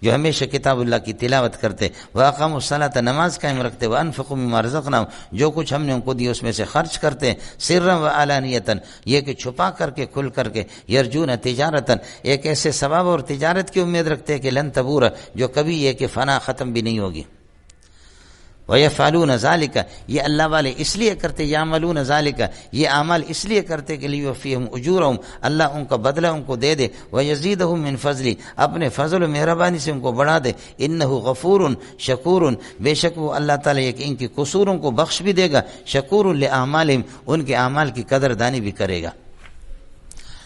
جو ہمیشہ کتاب اللہ کی تلاوت کرتے، وَأَقَامُوا الصَّلَاةَ، نماز قائم رکھتے، وَأَنفِقُوا مِمَّا رَزَقْنَاهُمْ، جو کچھ ہم نے ان کو دیا اس میں سے خرچ کرتے، سِرًّا وَعَلَانِيَةً، یہ کہ چھپا کر کے کھل کر کے، یرجون تجارتاً، ایک ایسے ثواب اور تجارت کی امید رکھتے کہ لن تبور، جو کبھی یہ کہ فنا ختم بھی نہیں ہوگی۔ وَيَفْعَلُونَ ذَلِكَ، یہ اللہ والے اس لیے کرتے، يَعْمَلُونَ ذَلِكَ، یہ اعمال اس لیے کرتے کہ لِيُوَفِّيهِمْ أُجُورَهُمْ، اللہ ان کا بدلہ ان کو دے دے، وَيَزِيدَهُم مِّن فَضْلِهِ، اپنے فضل و مہربانی سے ان کو بڑھا دے، إِنَّهُ غَفُورٌ شَكُورٌ، بے شک وہ اللہ تعالیٰ ان کی قصوروں کو بخش بھی دے گا، شکور لِأَعْمَالِهِمْ، ان کے اعمال کی قدردانی بھی کرے گا۔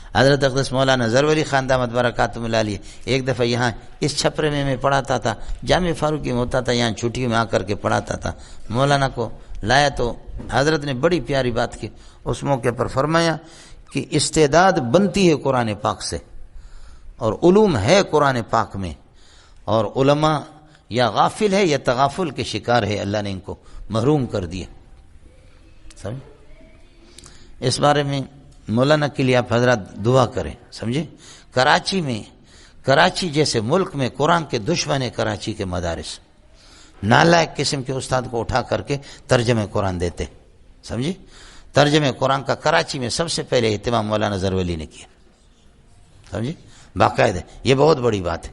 حضرت اقدس مولانا ظفر علی خان دامت برکاتہم اللہ علیہ ایک دفعہ یہاں اس چھپرے میں پڑھاتا تھا، جامع فاروقی میں ہوتا تھا، یہاں چھٹیوں میں آ کر کے پڑھاتا تھا۔ مولانا کو لایا تو حضرت نے بڑی پیاری بات کی، اس موقع پر فرمایا کہ استعداد بنتی ہے قرآن پاک سے، اور علوم ہے قرآن پاک میں، اور علماء یا غافل ہے یا تغافل کے شکار ہے، اللہ نے ان کو محروم کر دیا۔ سمجھ؟ اس بارے میں مولانا کے لیے آپ حضرات دعا کریں، سمجھے؟ کراچی جیسے ملک میں قرآن کے دشمن ہے، کراچی کے مدارس نالائق قسم کے استاد کو اٹھا کر کے ترجمہ قرآن دیتے، سمجھے؟ ترجمہ قرآن کا کراچی میں سب سے پہلے اہتمام مولانا ظفر علی نے کیا، سمجھے؟ باقاعدہ، یہ بہت بڑی بات ہے،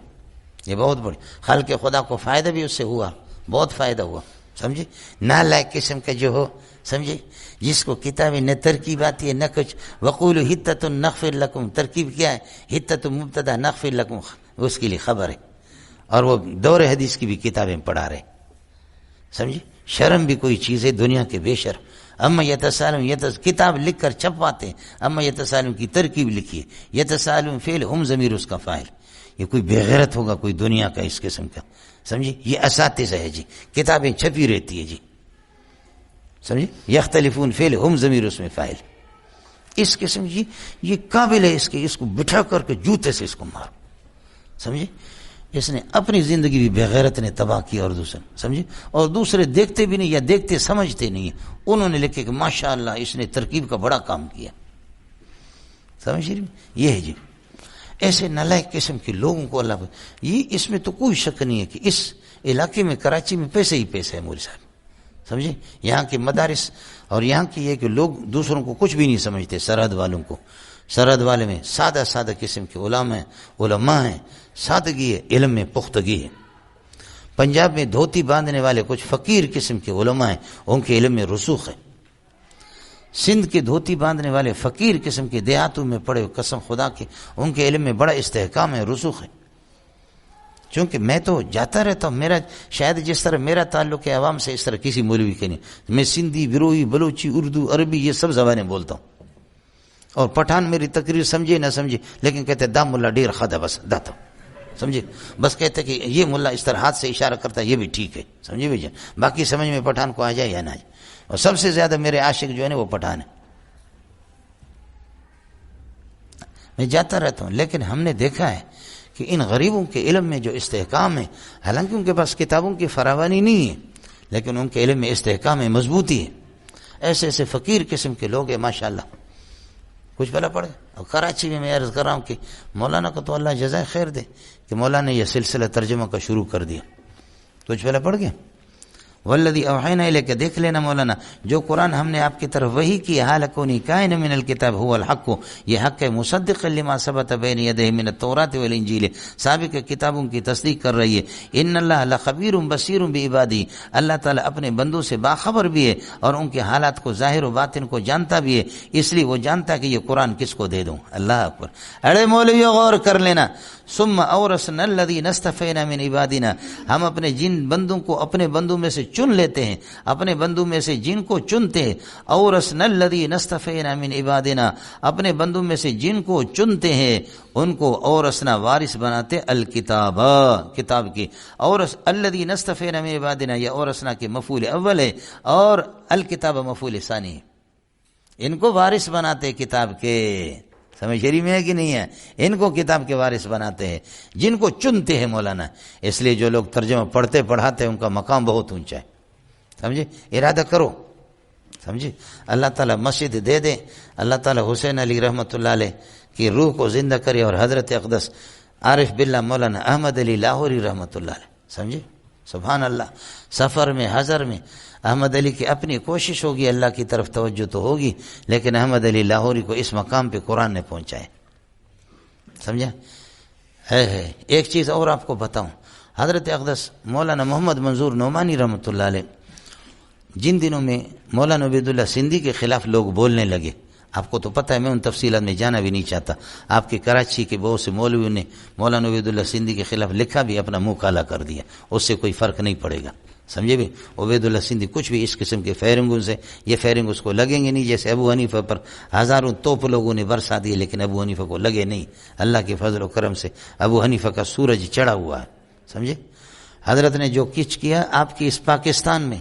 یہ بہت بڑی، خلق خدا کو فائدہ بھی اس سے ہوا، بہت فائدہ ہوا، سمجھے؟ نالائق قسم کا جو ہو، سمجھے، جس کو کتابیں نہ ترکیب آتی ہے نہ کچھ، وقول حتۃ نغفر لکم، ترکیب کیا ہے؟ حتۃ مبتدا نغفر لکم، اس کے لیے خبر ہے، اور وہ دور حدیث کی بھی کتابیں پڑھا رہے، سمجھے؟ شرم بھی کوئی چیز ہے دنیا کے بے شرم۔ اما یتسالون، کتاب لکھ کر چھپواتے ہیں، اما یتسالون کی ترکیب لکھی ہے، یتسالون فعل، ہم ضمیر اس کا فاعل، یہ کوئی بے غیرت ہوگا کوئی دنیا کا اس قسم کا، سمجھے؟ یہ اساتذہ ہے جی، کتابیں چھپی رہتی ہے جی، سمجھے؟ یختلفون فعل، ہم ضمیر اس میں فاعل، اس قسم کی یہ قابل ہے، اس کو بٹھا کر کے جوتے سے اس کو مارو، سمجھے؟ اس نے اپنی زندگی بھی بغیرت نے تباہ کی، اور دوسرے، سمجھے؟ اور دوسرے دیکھتے بھی نہیں یا دیکھتے سمجھتے نہیں ہیں، انہوں نے لکھے کہ ماشاءاللہ اس نے ترکیب کا بڑا کام کیا، سمجھ رہی؟ یہ ہے جی، ایسے نالائق قسم کے لوگوں کو اللہ، یہ اس میں تو کوئی شک نہیں ہے کہ اس علاقے میں کراچی میں پیسے ہی پیسے ہے مولوی صاحب، سمجھے؟ یہاں کے مدارس اور یہاں کی یہ کہ لوگ دوسروں کو کچھ بھی نہیں سمجھتے، سرحد والوں کو، سرحد والے میں سادہ سادہ قسم کے علماء ہیں، سادگی ہے، علم میں پختگی ہے۔ پنجاب میں دھوتی باندھنے والے کچھ فقیر قسم کے علماء ہیں، ان کے علم میں رسوخ ہے۔ سندھ کے دھوتی باندھنے والے فقیر قسم کے دیہاتوں میں پڑے ہوئے، قسم خدا کے ان کے علم میں بڑا استحکام ہے، رسوخ ہے۔ چونکہ میں تو جاتا رہتا ہوں، میرا شاید جس طرح میرا تعلق ہے عوام سے، اس طرح کسی مولوی کے نہیں۔ میں سندھی، بروئی، بلوچی، اردو، عربی یہ سب زبانیں بولتا ہوں، اور پٹھان میری تقریر سمجھے نہ سمجھے لیکن کہتے دا ملا ڈیر خدا بس داتا، سمجھے؟ بس کہتے کہ یہ ملا اس طرح ہاتھ سے اشارہ کرتا ہے، یہ بھی ٹھیک ہے، سمجھے بھائی جان؟ باقی سمجھ میں پٹھان کو آ جائے یا نہ آ جائے۔ اور سب سے زیادہ میرے عاشق جو ہے نا وہ پٹھان ہے۔ میں جاتا رہتا ہوں، لیکن ہم نے دیکھا ہے کہ ان غریبوں کے علم میں جو استحکام ہے، حالانکہ ان کے پاس کتابوں کی فراوانی نہیں ہے، لیکن ان کے علم میں استحکام ہے، مضبوطی ہے۔ ایسے ایسے فقیر قسم کے لوگ ہیں ماشاءاللہ، کچھ بلا پڑ گئے۔ اور کراچی میں عرض کر رہا ہوں کہ مولانا کو تو اللہ جزائے خیر دے کہ مولانا نے یہ سلسلہ ترجمہ کا شروع کر دیا، کچھ بلا پڑ گیا۔ والذی اوحینا الیک، دیکھ لینا مولانا، جو قرآن ہم نے آپ کی طرف وحی کی، حال کونی کائن من الکتاب هو الحق، یہ حق ہے، مصدق لما ثبت بین یدیہ من التوراۃ والانجیل، سابق کتابوں کی تصدیق کر رہی ہے۔ ان اللہ لخبیر بصیر بعبادہ، اللہ تعالیٰ اپنے بندوں سے باخبر بھی ہے اور ان کے حالات کو ظاہر و باطن کو جانتا بھی ہے، اس لیے وہ جانتا ہے کہ یہ قرآن کس کو دے دوں۔ اللہ اکبر۔ ارے مولویوں غور کر لینا، ثم اورثنا الذین اصطفینا من عبادنا، ہم اپنے جن بندوں کو اپنے بندوں میں سے چن لیتے ہیں، اپنے بندوں میں سے جن کو چنتے ہیں، اورثنا الذین اصطفینا من عبادنا، اپنے بندوں میں سے جن کو چنتے ہیں ان کو اورثنا وارث بناتے الکتاب، کتاب کی۔ اورث الذین اصطفینا من عبادنا، یہ اورثنا کے مفعول اول ہے اور الکتاب مفعول ثانی ہے، ان کو وارث بناتے کتاب کے۔ سمجھ شریف میں ہے کہ نہیں ہے؟ ان کو کتاب کے وارث بناتے ہیں، جن کو چنتے ہیں مولانا۔ اس لیے جو لوگ ترجمہ پڑھتے پڑھاتے ہیں ان کا مقام بہت اونچا ہے، سمجھے؟ ارادہ کرو، سمجھے؟ اللہ تعالیٰ مسجد دے دے، اللہ تعالیٰ حسین علی رحمۃ اللہ علیہ کی روح کو زندہ کرے، اور حضرت اقدس عارف باللہ مولانا احمد علی لاہوری رحمۃ اللہ علیہ، سمجھے؟ سبحان اللہ۔ سفر میں، حضر میں احمد علی کی اپنی کوشش ہوگی، اللہ کی طرف توجہ تو ہوگی، لیکن احمد علی لاہوری کو اس مقام پہ قرآن نے پہنچائے، سمجھا ہے۔ ایک چیز اور آپ کو بتاؤں، حضرت اقدس مولانا محمد منظور نعمانی رحمۃ اللہ علیہ جن دنوں میں مولانا عبید اللہ سندھی کے خلاف لوگ بولنے لگے، آپ کو تو پتہ ہے، میں ان تفصیلات میں جانا بھی نہیں چاہتا، آپ کے کراچی کے بہت سے مولویوں نے مولانا عبید اللہ سندھی کے خلاف لکھا بھی، اپنا منہ کالا کر دیا، اس سے کوئی فرق نہیں پڑے گا، سمجھے بھی؟ عبید اللہ سندھی کچھ بھی اس قسم کے فیرنگوں سے، یہ فیرنگ اس کو لگیں گے نہیں، جیسے ابو حنیفہ پر ہزاروں توپ لوگوں نے برسا دیے لیکن ابو حنیفہ کو لگے نہیں۔ اللہ کے فضل و کرم سے ابو حنیفہ کا سورج چڑھا ہوا ہے، سمجھے؟ حضرت نے جو کچھ کیا آپ کی اس پاکستان میں،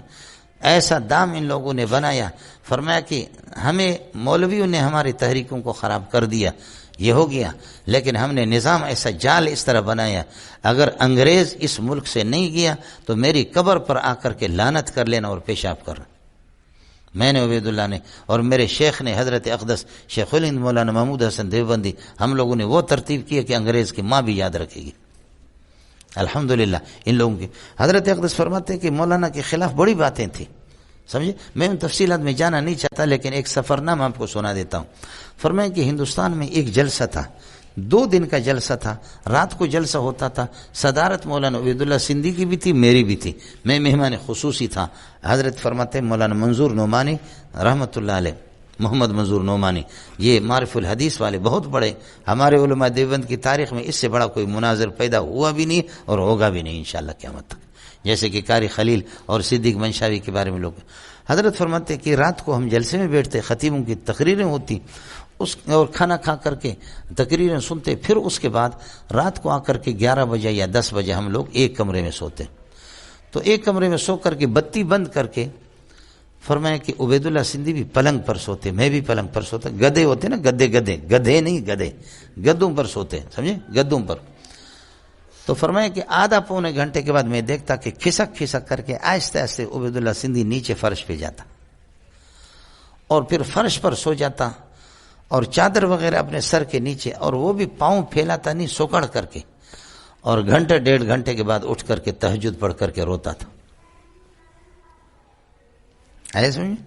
ایسا دام ان لوگوں نے بنایا، فرمایا کہ ہمیں مولویوں نے ہماری تحریکوں کو خراب کر دیا، یہ ہو گیا، لیکن ہم نے نظام ایسا جال اس طرح بنایا، اگر انگریز اس ملک سے نہیں گیا تو میری قبر پر آ کر کے لعنت کر لینا اور پیشاب کرنا۔ میں نے عبید اللہ نے اور میرے شیخ نے حضرت اقدس شیخ الہند مولانا محمود حسن دیوبندی، ہم لوگوں نے وہ ترتیب کی ہے کہ انگریز کی ماں بھی یاد رکھے گی، الحمدللہ۔ ان لوگوں کی حضرت اقدس فرماتے ہیں کہ مولانا کے خلاف بڑی باتیں تھیں، سمجھے؟ میں ان تفصیلات میں جانا نہیں چاہتا، لیکن ایک سفر نامہ آپ کو سنا دیتا ہوں۔ فرمایا کہ ہندوستان میں ایک جلسہ تھا، 2 دن کا جلسہ تھا، رات کو جلسہ ہوتا تھا، صدارت مولانا عبید اللہ سندھی کی بھی تھی، میری بھی تھی، میں مہمان خصوصی تھا۔ حضرت فرماتے ہیں مولانا منظور نعمانی رحمۃ اللہ علیہ، محمد منظور نعمانی، یہ معرف الحدیث والے بہت بڑے، ہمارے علماء دیوبند کی تاریخ میں اس سے بڑا کوئی مناظر پیدا ہوا بھی نہیں اور ہوگا بھی نہیں انشاءاللہ قیامت تک، جیسے کہ قاری خلیل اور صدیق منشاوی کے بارے میں لوگ۔ حضرت فرماتے کہ رات کو ہم جلسے میں بیٹھتے، خطیبوں کی تقریریں ہوتی، اور کھانا کھا کر کے تقریریں سنتے، پھر اس کے بعد رات کو آ کر کے 11 بجے یا 10 بجے ہم لوگ ایک کمرے میں سوتے، تو ایک کمرے میں سو کر کے بتی بند کر کے فرمایا کہ عبید اللہ سندھی بھی پلنگ پر سوتے، میں بھی پلنگ پر سوتا، گدے ہوتے نا، گدھے نہیں گدے، گدوں پر سوتے، سمجھے؟ گدوں پر۔ تو فرمایا کہ آدھا پونے گھنٹے کے بعد میں دیکھتا کہ کھسک کھسک کر کے آہستہ آہستہ عبید اللہ سندھی نیچے فرش پہ جاتا اور پھر فرش پر سو جاتا اور چادر وغیرہ اپنے سر کے نیچے، اور وہ بھی پاؤں پھیلاتا نہیں، سکڑ کر کے، اور گھنٹے 1.5 گھنٹے کے بعد اٹھ کر کے تہجد پڑھ کر کے روتا تھا۔ ہے سمجھ؟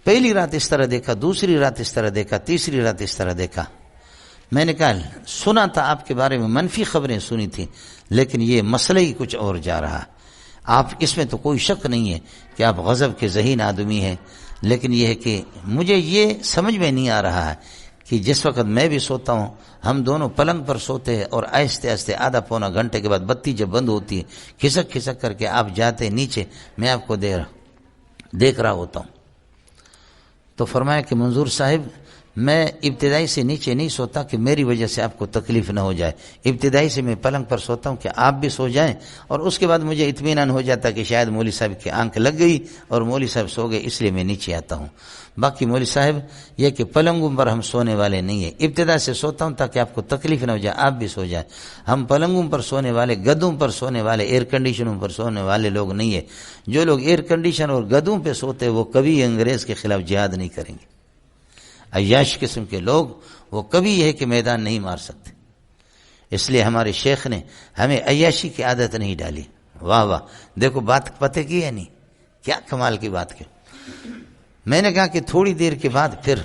پہلی رات اس طرح دیکھا، دوسری رات اس طرح دیکھا، تیسری رات اس طرح دیکھا. میں نے کہا سنا تھا آپ کے بارے میں منفی خبریں سنی تھی، لیکن یہ مسئلہ ہی کچھ اور جا رہا. آپ اس میں تو کوئی شک نہیں ہے کہ آپ غضب کے ذہین آدمی ہیں، لیکن یہ ہے کہ مجھے یہ سمجھ میں نہیں آ رہا ہے کہ جس وقت میں بھی سوتا ہوں، ہم دونوں پلنگ پر سوتے ہیں اور آہستہ آہستہ آدھا پونا گھنٹے کے بعد بتی جب بند ہوتی ہے، کھسک کھسک کر کے آپ جاتے نیچے، میں آپ کو دیکھ رہا ہوتا ہوں. تو فرمایا کہ منظور صاحب میں ابتدائی سے نیچے نہیں سوتا کہ میری وجہ سے آپ کو تکلیف نہ ہو جائے، ابتدائی سے میں پلنگ پر سوتا ہوں کہ آپ بھی سو جائیں، اور اس کے بعد مجھے اطمینان ہو جاتا کہ شاید مولوی صاحب کی آنکھ لگ گئی اور مولوی صاحب سو گئے، اس لیے میں نیچے آتا ہوں. باقی مولوی صاحب یہ کہ پلنگوں پر ہم سونے والے نہیں ہیں، ابتدا سے سوتا ہوں تاکہ آپ کو تکلیف نہ ہو جائے، آپ بھی سو جائیں. ہم پلنگوں پر سونے والے، گدوں پر سونے والے، ایئر کنڈیشنوں پر سونے والے لوگ نہیں ہیں. جو لوگ ایئر کنڈیشن اور گدوں پہ سوتے وہ کبھی انگریز کے خلاف جہاد نہیں کریں گے. عیاش قسم کے لوگ وہ کبھی یہ کہ میدان نہیں مار سکتے. اس لیے ہمارے شیخ نے ہمیں عیاشی کی عادت نہیں ڈالی. واہ واہ، دیکھو بات پتہ کی ہے نہیں، کیا کمال کی بات کی. میں نے کہا کہ تھوڑی دیر کے بعد پھر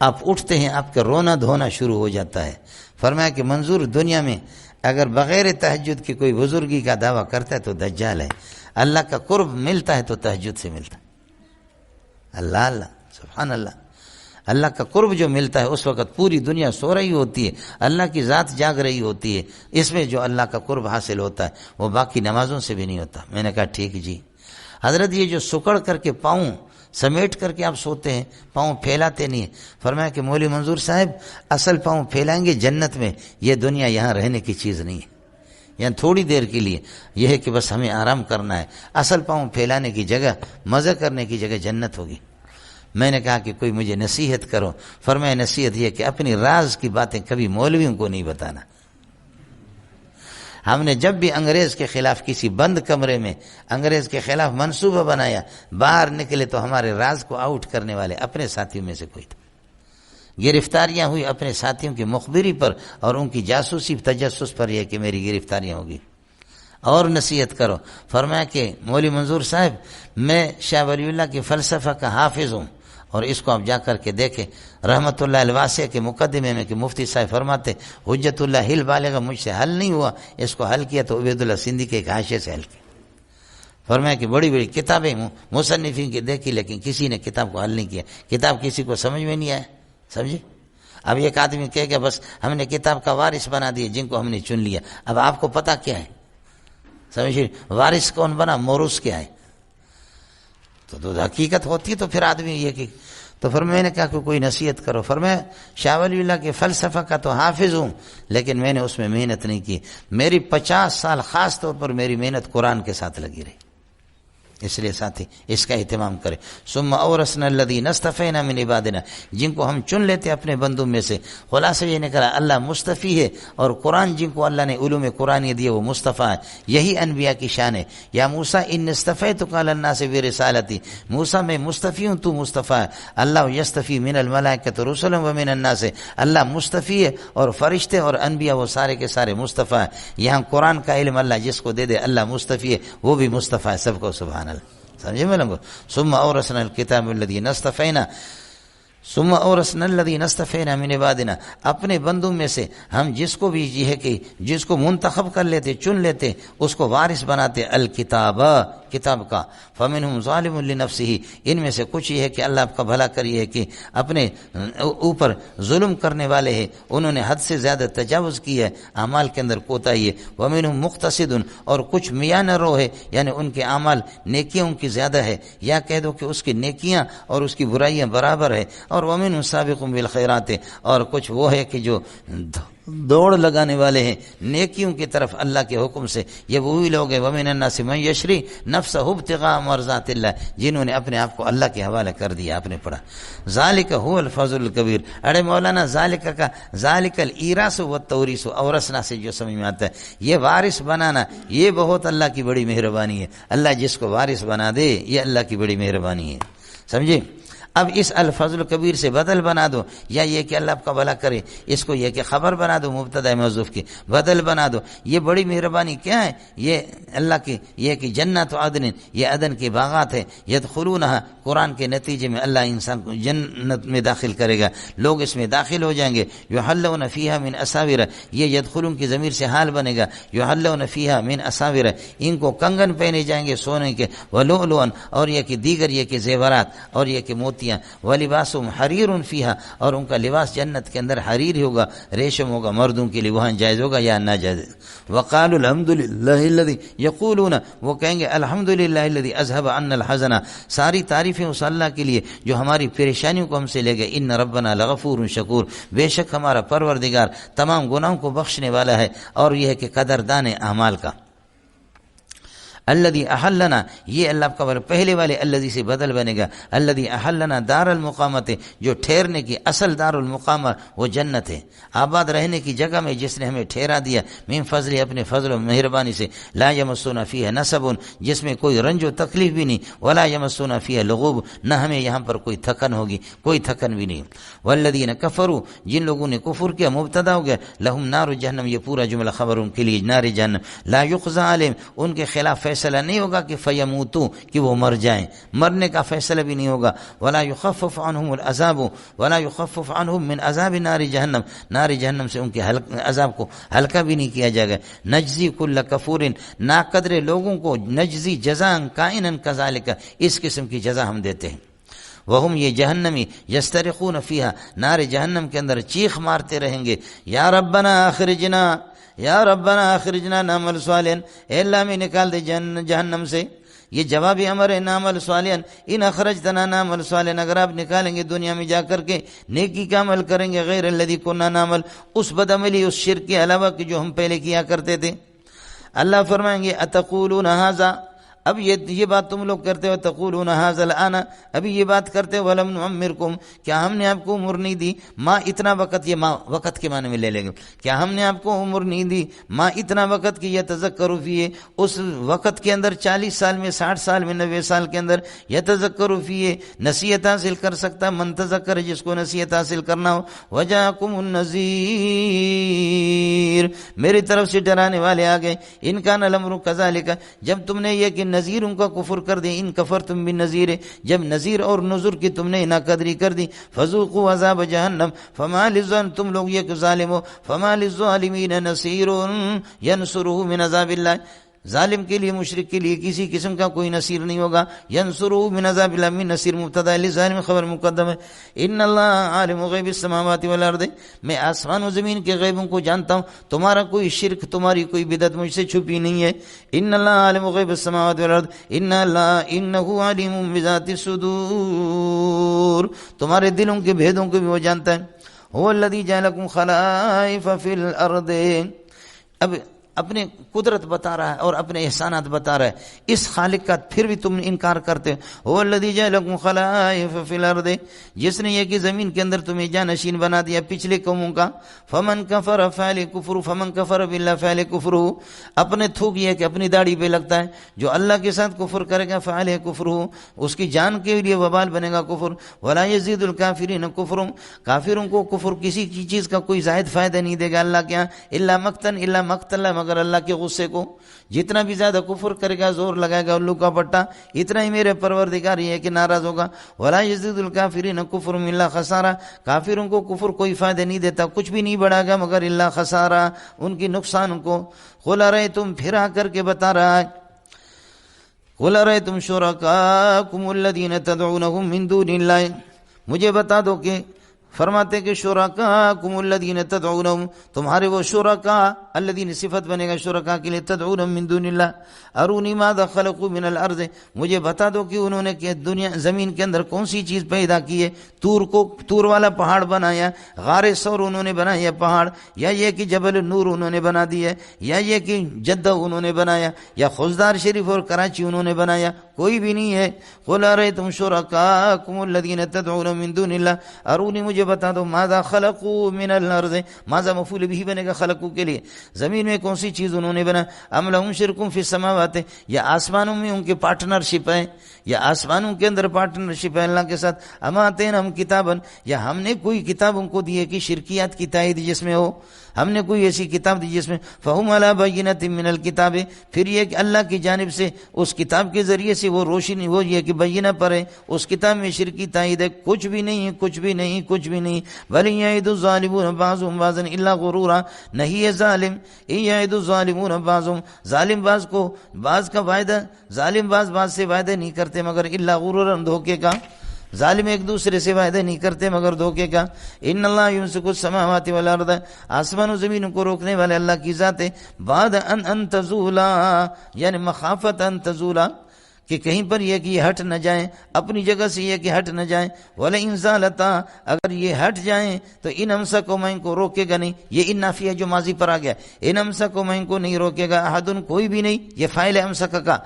آپ اٹھتے ہیں، آپ کا رونا دھونا شروع ہو جاتا ہے. فرمایا کہ منظور دنیا میں اگر بغیر تہجد کی کوئی بزرگی کا دعویٰ کرتا ہے تو دجال ہے. اللہ کا قرب ملتا ہے تو تہجد سے ملتا ہے. اللہ اللہ سبحان اللہ. اللہ کا قرب جو ملتا ہے اس وقت پوری دنیا سو رہی ہوتی ہے، اللہ کی ذات جاگ رہی ہوتی ہے. اس میں جو اللہ کا قرب حاصل ہوتا ہے وہ باقی نمازوں سے بھی نہیں ہوتا. میں نے کہا ٹھیک جی حضرت، یہ جو سکڑ کر کے پاؤں سمیٹ کر کے آپ سوتے ہیں، پاؤں پھیلاتے نہیں ہیں. فرمایا کہ مولوی منظور صاحب اصل پاؤں پھیلائیں گے جنت میں، یہ دنیا یہاں رہنے کی چیز نہیں ہے، یہاں تھوڑی دیر کے لیے یہ ہے کہ بس ہمیں آرام کرنا ہے. اصل پاؤں پھیلانے کی جگہ، مزہ کرنے کی جگہ جنت ہوگی. میں نے کہا کہ کوئی مجھے نصیحت کرو. فرمایا نصیحت یہ کہ اپنی راز کی باتیں کبھی مولویوں کو نہیں بتانا. ہم نے جب بھی انگریز کے خلاف کسی بند کمرے میں انگریز کے خلاف منصوبہ بنایا، باہر نکلے تو ہمارے راز کو آؤٹ کرنے والے اپنے ساتھیوں میں سے کوئی تھا. گرفتاریاں ہوئی اپنے ساتھیوں کی مخبری پر اور ان کی جاسوسی تجسس پر، یہ کہ میری گرفتاریاں ہوگی. اور نصیحت کرو. فرمایا کہ مولوی منظور صاحب میں شاہ ولی اللہ کے فلسفہ کا حافظ ہوں، اور اس کو آپ جا کر کے دیکھیں. رحمت اللہ الواسع کے مقدمے میں کہ مفتی صاحب فرماتے حجت اللہ ہل بالغ مجھ سے حل نہیں ہوا، اس کو حل کیا تو عبید اللہ سندھی کے ایک حاشیے سے حل کیا. فرمایا کہ بڑی بڑی کتابیں مصنفین کی دیکھی لیکن کسی نے کتاب کو حل نہیں کیا. کتاب کسی کو سمجھ میں نہیں آیا. سمجھے؟ اب ایک آدمی کہے گا بس ہم نے کتاب کا وارث بنا دیا جن کو ہم نے چن لیا. اب آپ کو پتا کیا ہے؟ سمجھے وارث کون بنا، موروث کیا ہے؟ تو حقیقت ہوتی ہے تو پھر آدمی یہ کہ تو پھر میں نے کہا کہ کوئی نصیحت کرو. فرمایا شاہ ولی اللہ کے فلسفہ کا تو حافظ ہوں لیکن میں نے اس میں محنت نہیں کی. میری 50 سال خاص طور پر میری محنت قرآن کے ساتھ لگی رہی. اس لیے ساتھی اس کا اہتمام کرے. ثم اورثنا الذین اصطفینا من عبادنا، جن کو ہم چن لیتے اپنے بندوں میں سے. خلاصہ یہ نکلا اللہ مصطفی ہے، اور قرآن جن کو اللہ نے علوم قرآن دیے وہ مصطفیٰ ہے. یہی انبیاء کی شان ہے. یا موسیٰ ان اصطفیتک علی الناس برسالتی، موسیٰ میں مصطفی ہوں تو مصطفیٰ ہے. اللہ یصطفی من الملائکۃ رسلا ومن الناس، اللہ مصطفی ہے اور فرشتے اور انبیاء وہ سارے کے سارے مصطفیٰ ہیں. یہاں قرآن کا علم اللہ جس کو دے دے اللہ مصطفی ہے، وہ بھی مصطفیٰ ہے. سب کو سبحان. سمجھے میں لوگوں. ثم اورثنا الکتاب الذین اصطفینا، ثم اورثنا الذین اصطفینا من عبادنا، اپنے بندوں میں سے ہم جس کو بھی یہ ہے کہ جس کو منتخب کر لیتے چن لیتے اس کو وارث بناتے. الکتاب کتاب کا. فمنہم ظالم لنفسہ، ان میں سے کچھ یہ ہے کہ اللہ آپ کا بھلا کریے کہ اپنے اوپر ظلم کرنے والے ہیں، انہوں نے حد سے زیادہ تجاوز کی ہے، اعمال کے اندر کوتاہی ہے. ومنہم مقتصد، اور کچھ میانہ رو ہے، یعنی ان کے اعمال نیکیوں کی زیادہ ہے، یا کہہ دو کہ اس کی نیکیاں اور اس کی برائیاں برابر ہے. اور ومنہم سابق بالخیرات، اور کچھ وہ ہے کہ جو دوڑ لگانے والے ہیں نیکیوں کی طرف اللہ کے حکم سے. یہ وہی لوگ ہیں ومن الناس من یشری نفسہ ابتغاء مرضات اللہ، جنہوں نے اپنے آپ کو اللہ کے حوالے کر دیا. آپ نے پڑھا ذالک هو الفضل الکبیر. ارے مولانا ذالک کا ذالک الایراث والتورث، اورثنا سے جو سمجھ میں آتا ہے یہ وارث بنانا، یہ بہت اللہ کی بڑی مہربانی ہے. اللہ جس کو وارث بنا دے یہ اللہ کی بڑی مہربانی ہے. سمجھے؟ اب اس الفضل کبیر سے بدل بنا دو، یا یہ کہ اللہ آپ کا بھلا کرے، اس کو یہ کہ خبر بنا دو مبتدا محذوف کی، بدل بنا دو. یہ بڑی مہربانی کیا ہے؟ یہ اللہ کی یہ کہ جنت عدن، یہ عدن کے باغات ہے، یدخلونها، قرآن کے نتیجے میں اللہ انسان کو جنت میں داخل کرے گا، لوگ اس میں داخل ہو جائیں گے. یحلون فیہا من اساور، یہ یدخلون کی ضمیر سے حال بنے گا. یحلون فیہا من اساور، ان کو کنگن پہنے جائیں گے سونے کے، ولؤلؤا، اور یہ کہ دیگر یہ کہ زیورات، اور یہ کہ موتیاں. ولباسهم حریر فیہا، اور ان کا لباس جنت کے اندر حریر ہوگا، ریشم ہوگا، مردوں کے لیے وہاں جائز ہوگا یا ناجائز. وقالوا الحمدللہ الذی، یقولون، وہ کہیں گے الحمدللہ الذی اذهب عنا الحزن، ساری تعریفیں اس اللہ کے لیے جو ہماری پریشانیوں کو ہم سے لے گئے. ان ربنا لغفور شکور، بے شک ہمارا پروردگار تمام گناہوں کو بخشنے والا ہے اور یہ ہے کہ قدردان اعمال کا. الذی احلنا، یہ اللہ کا پہلے والے الذی سے بدل بنے گا. الذی احلنا دار المقامت، جو ٹھہرنے کی اصل دار المقامہ وہ جنت ہے، آباد رہنے کی جگہ میں جس نے ہمیں ٹھہرا دیا. من فضل، اپنے فضل و مہربانی سے. لا یمسون فیہ نصب، جس میں کوئی رنج و تکلیف بھی نہیں. ولا یمسون فیہ لغوب، نہ ہمیں یہاں پر کوئی تھکن ہوگی، کوئی تھکن بھی نہیں. والذین کفروا، جن لوگوں نے کفر کیا، مبتدا ہو گیا. لہم نار جہنم، یہ پورا جملہ خبر ان کے لیے، نار جہنم. لا یقضى علیہم، ان کے خلاف فیصلہ نہیں ہوگا کہ فیموتوا، کہ وہ مر جائیں، مرنے کا فیصلہ بھی نہیں ہوگا. ولا یخفف عنہم العذاب، ولا یخفف عنہم من عذاب نار جہنم، نار جہنم سے ان کے عذاب کو ہلکا بھی نہیں کیا جائے گا. نجزی کل کفور، ناقدر لوگوں کو نجزی جزاء کائنا کذالک، اس قسم کی جزا ہم دیتے ہیں. وہم، یہ جہنمی، یسترخون فیہا، نار جہنم کے اندر چیخ مارتے رہیں گے. یا ربنا اخرجنا، یا ربنا اخرجنا نعمل صالحا، اے اللہ ہمیں نکال دے جہنم سے. یہ جواب امر ہے، نعمل صالحا، ان اخرجتنا نعمل صالحا، اگر آپ نکالیں گے دنیا میں جا کر کے نیکی کا عمل کریں گے، غیر الذی کنا نعمل، اس بدعملی، اس شرک کے علاوہ کہ جو ہم پہلے کیا کرتے تھے. اللہ فرمائیں گے اتقولون ھذا، اب یہ بات تم لوگ کرتے ہو. تقولون ھذا الآن، ابھی یہ بات کرتے ہو. ولم نعمرکم، کیا ہم نے آپ کو عمر نہیں دی. ما اتنا وقت، یہ ما وقت کے معنی میں لے لیں گے. کیا ہم نے آپ کو عمر نہیں دی، ما اتنا وقت کی یتذکر فیہ، اس وقت کے اندر 40 سال میں، 60 سال میں، 90 سال کے اندر، یتذکر فیہ، نصیحت حاصل کر سکتا. من تذکر، جس کو نصیحت حاصل کرنا ہو. وجاکم النذیر، میری طرف سے ڈرانے والے آ گئے. ان کان الامر کذالک، جب تم نے یہ کہ نذیر ان کا کفر کر دی. ان کفرتم بالنذیر، جب نذیر اور نذر کی تم نے ناقدری کر دی. فذوقوا عذاب جہنم فما للظالمین، تم لوگ یہ کہ ظالم ہو. فما للظالمین نصیر ینصرہ من عذاب اللہ، ظالم کے لیے، مشرک کے لیے کسی قسم کا کوئی نصیر نہیں ہوگا. ینصرہ من عذاب اللہ، من نصیر مبتدا، لظالم خبر مقدم ہے. ان اللہ عالم غیب السماوات والارض، میں آسمان و زمین کے غیبوں کو جانتا ہوں، تمہارا کوئی شرک، تمہاری کوئی بدعت مجھ سے چھپی نہیں ہے. ان اللہ عالم غیب السماوات والارض، ان اللہ انہ علیم بذات الصدور، تمہارے دلوں کے بھیدوں کو بھی وہ جانتا ہے. هو الذی جعلکم خلائف فی الارض، اب اپنے قدرت بتا رہا ہے اور اپنے احسانات بتا رہا ہے. اس خالق کا پھر بھی تم انکار کرتے ہو. هو الذی جعلکم خلائف فی الارض، جس نے یہ کہ زمین کے اندر تمہیں جانشین بنا دیا پچھلے قوموں کا. فمن کفر فعلی کفر، فمن کفر باللہ فعلی کفر، اپنے تھوک یہ کہ اپنی داڑھی پہ لگتا ہے. جو اللہ کے ساتھ کفر کرے گا فعلی کفر، اس کی جان کے لیے وبال بنے گا کفر. ولا یزید الکافرین کفر، کافروں کو کفر کسی چیز کا کوئی زائد فائدہ نہیں دے گا اللہ کے یہاں. الا مقتا، الا مقتل، مگر اللہ کے غصے کو. جتنا بھی زیادہ کفر کرے گا، زور لگائے گا الو کا پٹا، اتنا ہی میرے پروردگار یہ ہے کہ ناراض ہوگا. ولا یزید الکافرین کفر الا خسارہ، کافروں کو کفر کوئی فائدہ نہیں دیتا، کچھ بھی نہیں بڑھا گا مگر الا خسارہ، ان کی نقصان کو. قل ارأیتم، پھر آ کر کے بتا رہا ہے. قل ارأیتم شرکاکم الذین تدعونہم من دون اللہ، مجھے بتا دو کہ فرماتے کہ شرکاکم الذین تدعونہم، تمہارے وہ شرکا، الذین صفت بنے گا شرکا کے لیے، تدعونہم من دون اللہ. ارونی ماذا خلقوا من الارض، مجھے بتا دو کہ انہوں نے کہ دنیا زمین کے اندر کون سی چیز پیدا کی ہے. تور والا پہاڑ بنایا، غار ثور انہوں نے بنایا پہاڑ، یا یہ کہ جبل نور انہوں نے بنا دیا، یا یہ کہ جدہ انہوں نے بنایا، یا خزدار شریف اور کراچی انہوں نے بنایا، کوئی بھی نہیں ہے. قل ارأیتم شرکاکم الذین تدعون من دون اللہ، ارونی مجھے بتا دو ماذا خلقوا من الارض، ماذا مفعول بھی بنے گا خلقوا کے لیے، زمین میں کون سی چیز انہوں نے بنا؟ ام لہم شرک فی السماوات، یا آسمانوں میں ان کے پارٹنرشپ ہے، یا آسمانوں کے اندر پارٹنرشپ ہے اللہ کے ساتھ، اما آتیناہم کتابا، یا ہم نے کوئی کتاب ان کو دی ہے کہ شرکیات کی تائید جس میں ہو، ہم نے کوئی ایسی کتاب دی جس میں فہم علی بینۃ من الکتاب، پھر یہ کہ اللہ کی جانب سے اس کتاب کے ذریعے سے وہ روشنی، وہ یہ کہ بینہ پر ہے اس کتاب میں شرک کی تائید ہے، کچھ بھی نہیں ہے، کچھ بھی نہیں، کچھ بھی نہیں۔ بل یعد الظالمون بعضهم بعضا الا غرورا، نہیں ہے ظالم، یعد الظالمون بعضهم، ظالم بعض کو بعض کا وعدہ، ظالم بعض سے وعدہ نہیں کرتے مگر الا غرورا، دھوکے کا، ظالم ایک دوسرے سے وعدہ نہیں کرتے مگر دھوکے کا۔ ان اللہ یمسک السماوات والارض، آسمان و زمین کو روکنے والے اللہ کی ذات ہے، بعد ان تزولا، یعنی مخافت ان تزولا، کہ کہیں پر یہ کہ یہ ہٹ نہ جائیں اپنی جگہ سے، یہ کہ ہٹ نہ جائیں، وَلَئِن زَالَتَا، اگر یہ ہٹ جائیں تو ان امسکہما، ان کو روکے گا نہیں، یہ ان نافیہ جو ماضی پر آ گیا، ان امسکہما، ان کو نہیں روکے گا، احدن، کوئی بھی نہیں، یہ فاعل امسک کا،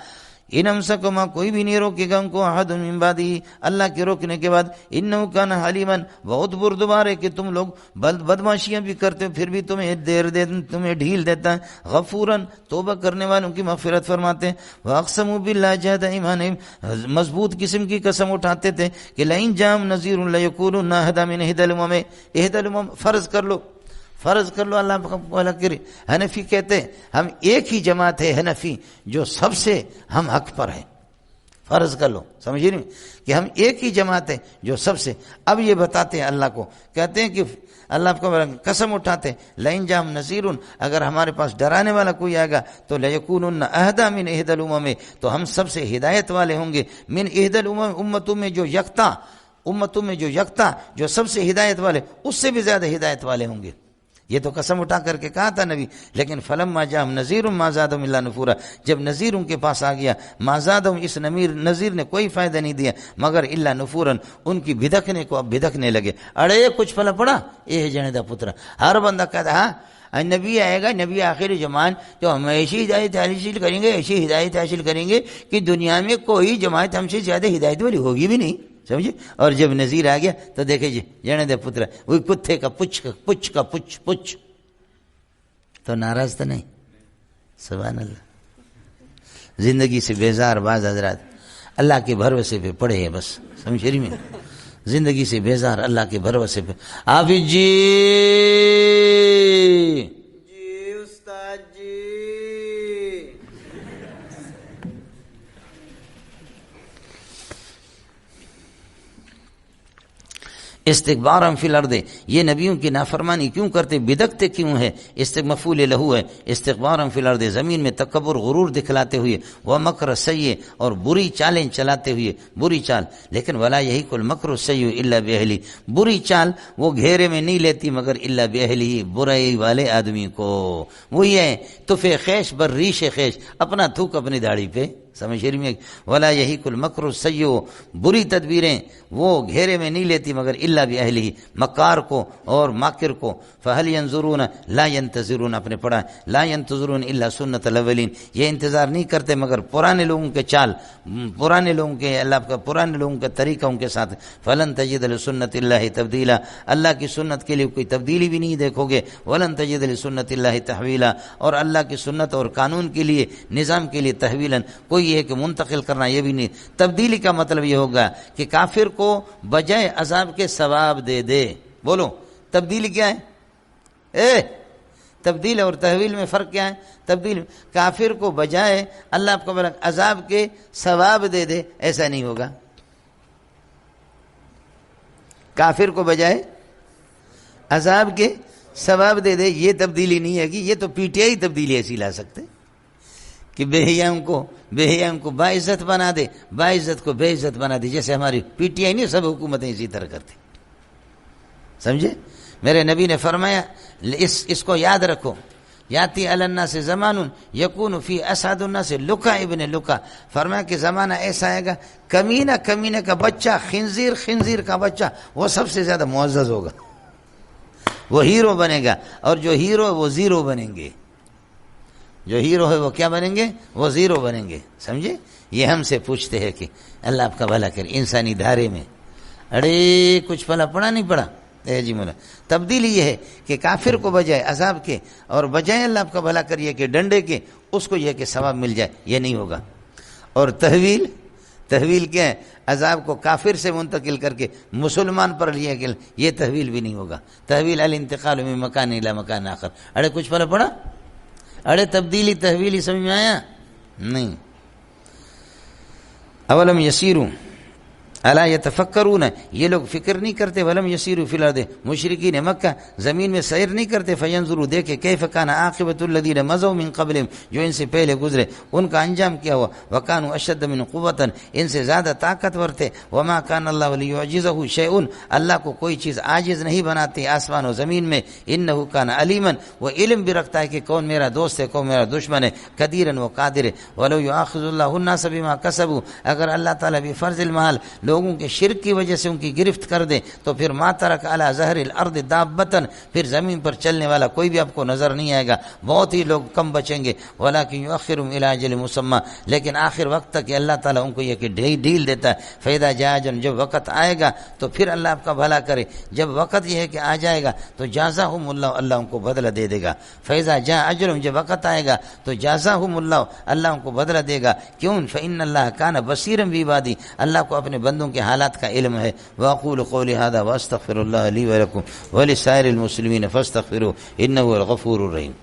ان امسکہما، کوئی بھی نہیں روکے گا ان کو، احد من بعدہ، اللہ کے روکنے کے بعد، انہ کان حلیما، بہت بردبار ہے کہ تم لوگ بدماشیاں بھی کرتے ہو پھر بھی تمہیں تمہیں ڈھیل دیتا ہے، غفوراً، توبہ کرنے والوں کی مغفرت فرماتے ہیں۔ واقسموا باللہ جہد ایمانہم، مضبوط قسم کی قسم اٹھاتے تھے کہ لئن جاءہم نذیر لیکونن اہدی من احدی الامم، احدی الامم، فرض کر لو اللہ بھلا کرے۔ حنفی کہتے ہیں ہم ایک ہی جماعت ہے حنفی جو سب سے ہم حق پر ہے، فرض کر لو، سمجھے نہیں کہ ہم ایک ہی جماعت ہے جو سب سے۔ اب یہ بتاتے ہیں اللہ کو، کہتے ہیں کہ اللہ کو قسم اٹھاتے ہیں لئن جاءہم نذیر، اگر ہمارے پاس ڈرانے والا کوئی آئے گا تو لیکونن اہدی من احدی الامم، تو ہم سب سے ہدایت والے ہوں گے، من احدی الامم، امتوں میں جو یکتا، جو سب سے ہدایت والے، اس سے بھی زیادہ ہدایت والے ہوں گے۔ یہ تو قسم اٹھا کر کے کہا تھا نبی، لیکن فلما جاءہم نذیر ما زادہم الا نفورا، جب نذیر ان کے پاس آ گیا، ما زادہم، اس نذیر نے کوئی فائدہ نہیں دیا مگر الا نفورا، ان کی بھدکنے کو اب بھدکنے لگے۔ اڑے کچھ پھلا پڑا، یہ جنے دا پترا، ہر بندہ کہتا ہاں نبی آئے گا، نبی آخری زمان، تو ہم ایسی ہدایت حاصل کریں گے، ایسی ہدایت حاصل کریں گے کہ دنیا میں کوئی جماعت ہم سے زیادہ ہدایت والی ہوگی بھی نہیں، سمجھے۔ اور جب نذیر آ گیا تو دیکھے جی جنے دے پترا، وہی کتے کا پچھ تو ناراض تو نہیں، سبحان اللہ۔ زندگی سے بیزار بعض حضرات اللہ کے بھروسے پہ پڑے ہیں بس، سمجھے میں، زندگی سے بیزار اللہ کے بھروسے پہ۔ حافظ جی استاد جی، استکبارا فی الارض، یہ نبیوں کی نافرمانی کیوں کرتے، بدکتے کیوں ہے، مفعول لہو ہے، استکبارا فی الارض، زمین میں تکبر غرور دکھلاتے ہوئے، ومکر سیء، اور بری چالیں چلاتے ہوئے، بری چال، لیکن ولا یحیق المکر السیء الا باہلہ، بری چال وہ گھیرے میں نہیں لیتی مگر الا باہلہ، برائی والے آدمی کو، وہی ہے تفے خیش بر ریش خیش، اپنا تھوک اپنی داڑھی پہ، سمجھ رہی میں، ولا یحیق المکر السیء، بری تدبیریں وہ گھیرے میں نہیں لیتی مگر الا باہلہ، مکار کو اور ماکر کو۔ فہل ینظرون لا ینتظرون، اپنے پڑھا لا ینتظرون الا سنت الاولین، یہ انتظار نہیں کرتے مگر پرانے لوگوں کے چال، پرانے لوگوں کے اللہ کا، پرانے لوگوں کا طریقہ ان کے ساتھ۔ فلن تجد لسنت اللہ تبدیلا، اللہ کی سنت کے لیے کوئی تبدیلی بھی نہیں دیکھو گے، ولن تجد لسنت اللہ تحویلا، اور اللہ کی سنت اور قانون کے لیے، نظام کے لیے تحویلا، کوئی یہ کہ منتقل کرنا، یہ بھی نہیں۔ تبدیلی کا مطلب یہ ہوگا کہ کافر کو بجائے عذاب کے ثواب دے دے۔ بولو تبدیلی کیا ہے؟ تبدیل اور تحویل میں فرق کیا ہے؟ تبدیل کافر کو بجائے اللہ آپ کو عذاب کے ثواب دے دے، ایسا نہیں ہوگا۔ کافر کو بجائے عذاب کے ثواب دے دے، یہ تبدیلی نہیں ہے، کہ یہ تو پی ٹی آئی تبدیلی ایسی لا سکتے کہ بے حیاؤں کو باعزت بنا دے، باعزت کو بے عزت بنا دے، جیسے ہماری پی ٹی آئی نہیں، سب حکومتیں اسی طرح کرتی، سمجھے۔ میرے نبی نے فرمایا اس کو یاد رکھو، یاتی علی الناس زمان یکون فی اسعد الناس لکا ابن لکا، فرمایا کہ زمانہ ایسا آئے گا کمینے کا بچہ، خنزیر کا بچہ وہ سب سے زیادہ معزز ہوگا، وہ ہیرو بنے گا، اور جو ہیرو ہے وہ زیرو بنیں گے، جو ہیرو ہے وہ کیا بنیں گے؟ وہ زیرو بنیں گے، سمجھے۔ یہ ہم سے پوچھتے ہیں کہ اللہ آپ کا بھلا کرے، انسانی دھارے میں اڑے کچھ پلا پڑا نہیں پڑا، جی مولا تبدیلی یہ ہے کہ کافر کو بجائے عذاب کے اور بجائے اللہ آپ کا بھلا کریے کہ ڈنڈے کے اس کو یہ کہ ثواب مل جائے، یہ نہیں ہوگا۔ اور تحویل کیا ہے؟ عذاب کو کافر سے منتقل کر کے مسلمان پر لیا کہ یہ تحویل بھی نہیں ہوگا۔ تحویل الانتقال من مکان الی مکان آخر، اڑے کچھ فرق پڑا؟ اڑے تبدیلی تحویلی سمجھ میں آیا؟ نہیں۔ اولم یسیرون الا یتفکرون، یہ لوگ فکر نہیں کرتے، ولم یسیروا فی الارض، مشرکین مکہ زمین میں سیر نہیں کرتے، فینظروا دیکھے کیف کان عاقبۃ الذین مضوا من قبلہم، جو ان سے پہلے گزرے ان کا انجام کیا ہوا، وکانوا اشد من قوۃ، ان سے زیادہ طاقتور تھے، وما کان اللہ لیعجزہ شیء، اللہ کو کوئی چیز عاجز نہیں بناتی آسمان و زمین میں، انہ کان علیما، وہ علم بھی رکھتا ہے کہ کون میرا دوست ہے کون میرا دشمن ہے، قدیرا و قادر ہے، ولو یؤاخذ اللہ الناس بما کسبوا، اگر اللہ تعالیٰ بھی فرض المحال لوگوں کے شرک کی وجہ سے ان کی گرفت کر دے تو پھر ما ترک علی ظہر الارض دابۃ، پھر زمین پر چلنے والا کوئی بھی آپ کو نظر نہیں آئے گا، بہت ہی لوگ کم بچیں گے، ولکن یؤخرهم الی اجل مسمى، لیکن آخر وقت تک اللہ تعالیٰ ان کو یہ کہ ڈھیل دیتا ہے، فاذا جاء اجل، جب وقت آئے گا تو پھر اللہ آپ کا بھلا کرے، جب وقت یہ ہے کہ آ جائے گا تو جازاہم اللہ، اللہ ان کو بدلہ دے دے گا، فاذا جاء اجلهم، جب وقت آئے گا تو جازاہم اللہ، اللہ ان کو بدلہ دے گا، کیوں؟ فإن اللہ کان بصیرا بعبادہ، اللہ کو اپنے بندوں کے حالات کا علم ہے۔ واقول قولی ھذا واستغفر اللہ لی ولکم ولسائر المسلمین فاستغفروہ انہ هو الغفور الرحیم۔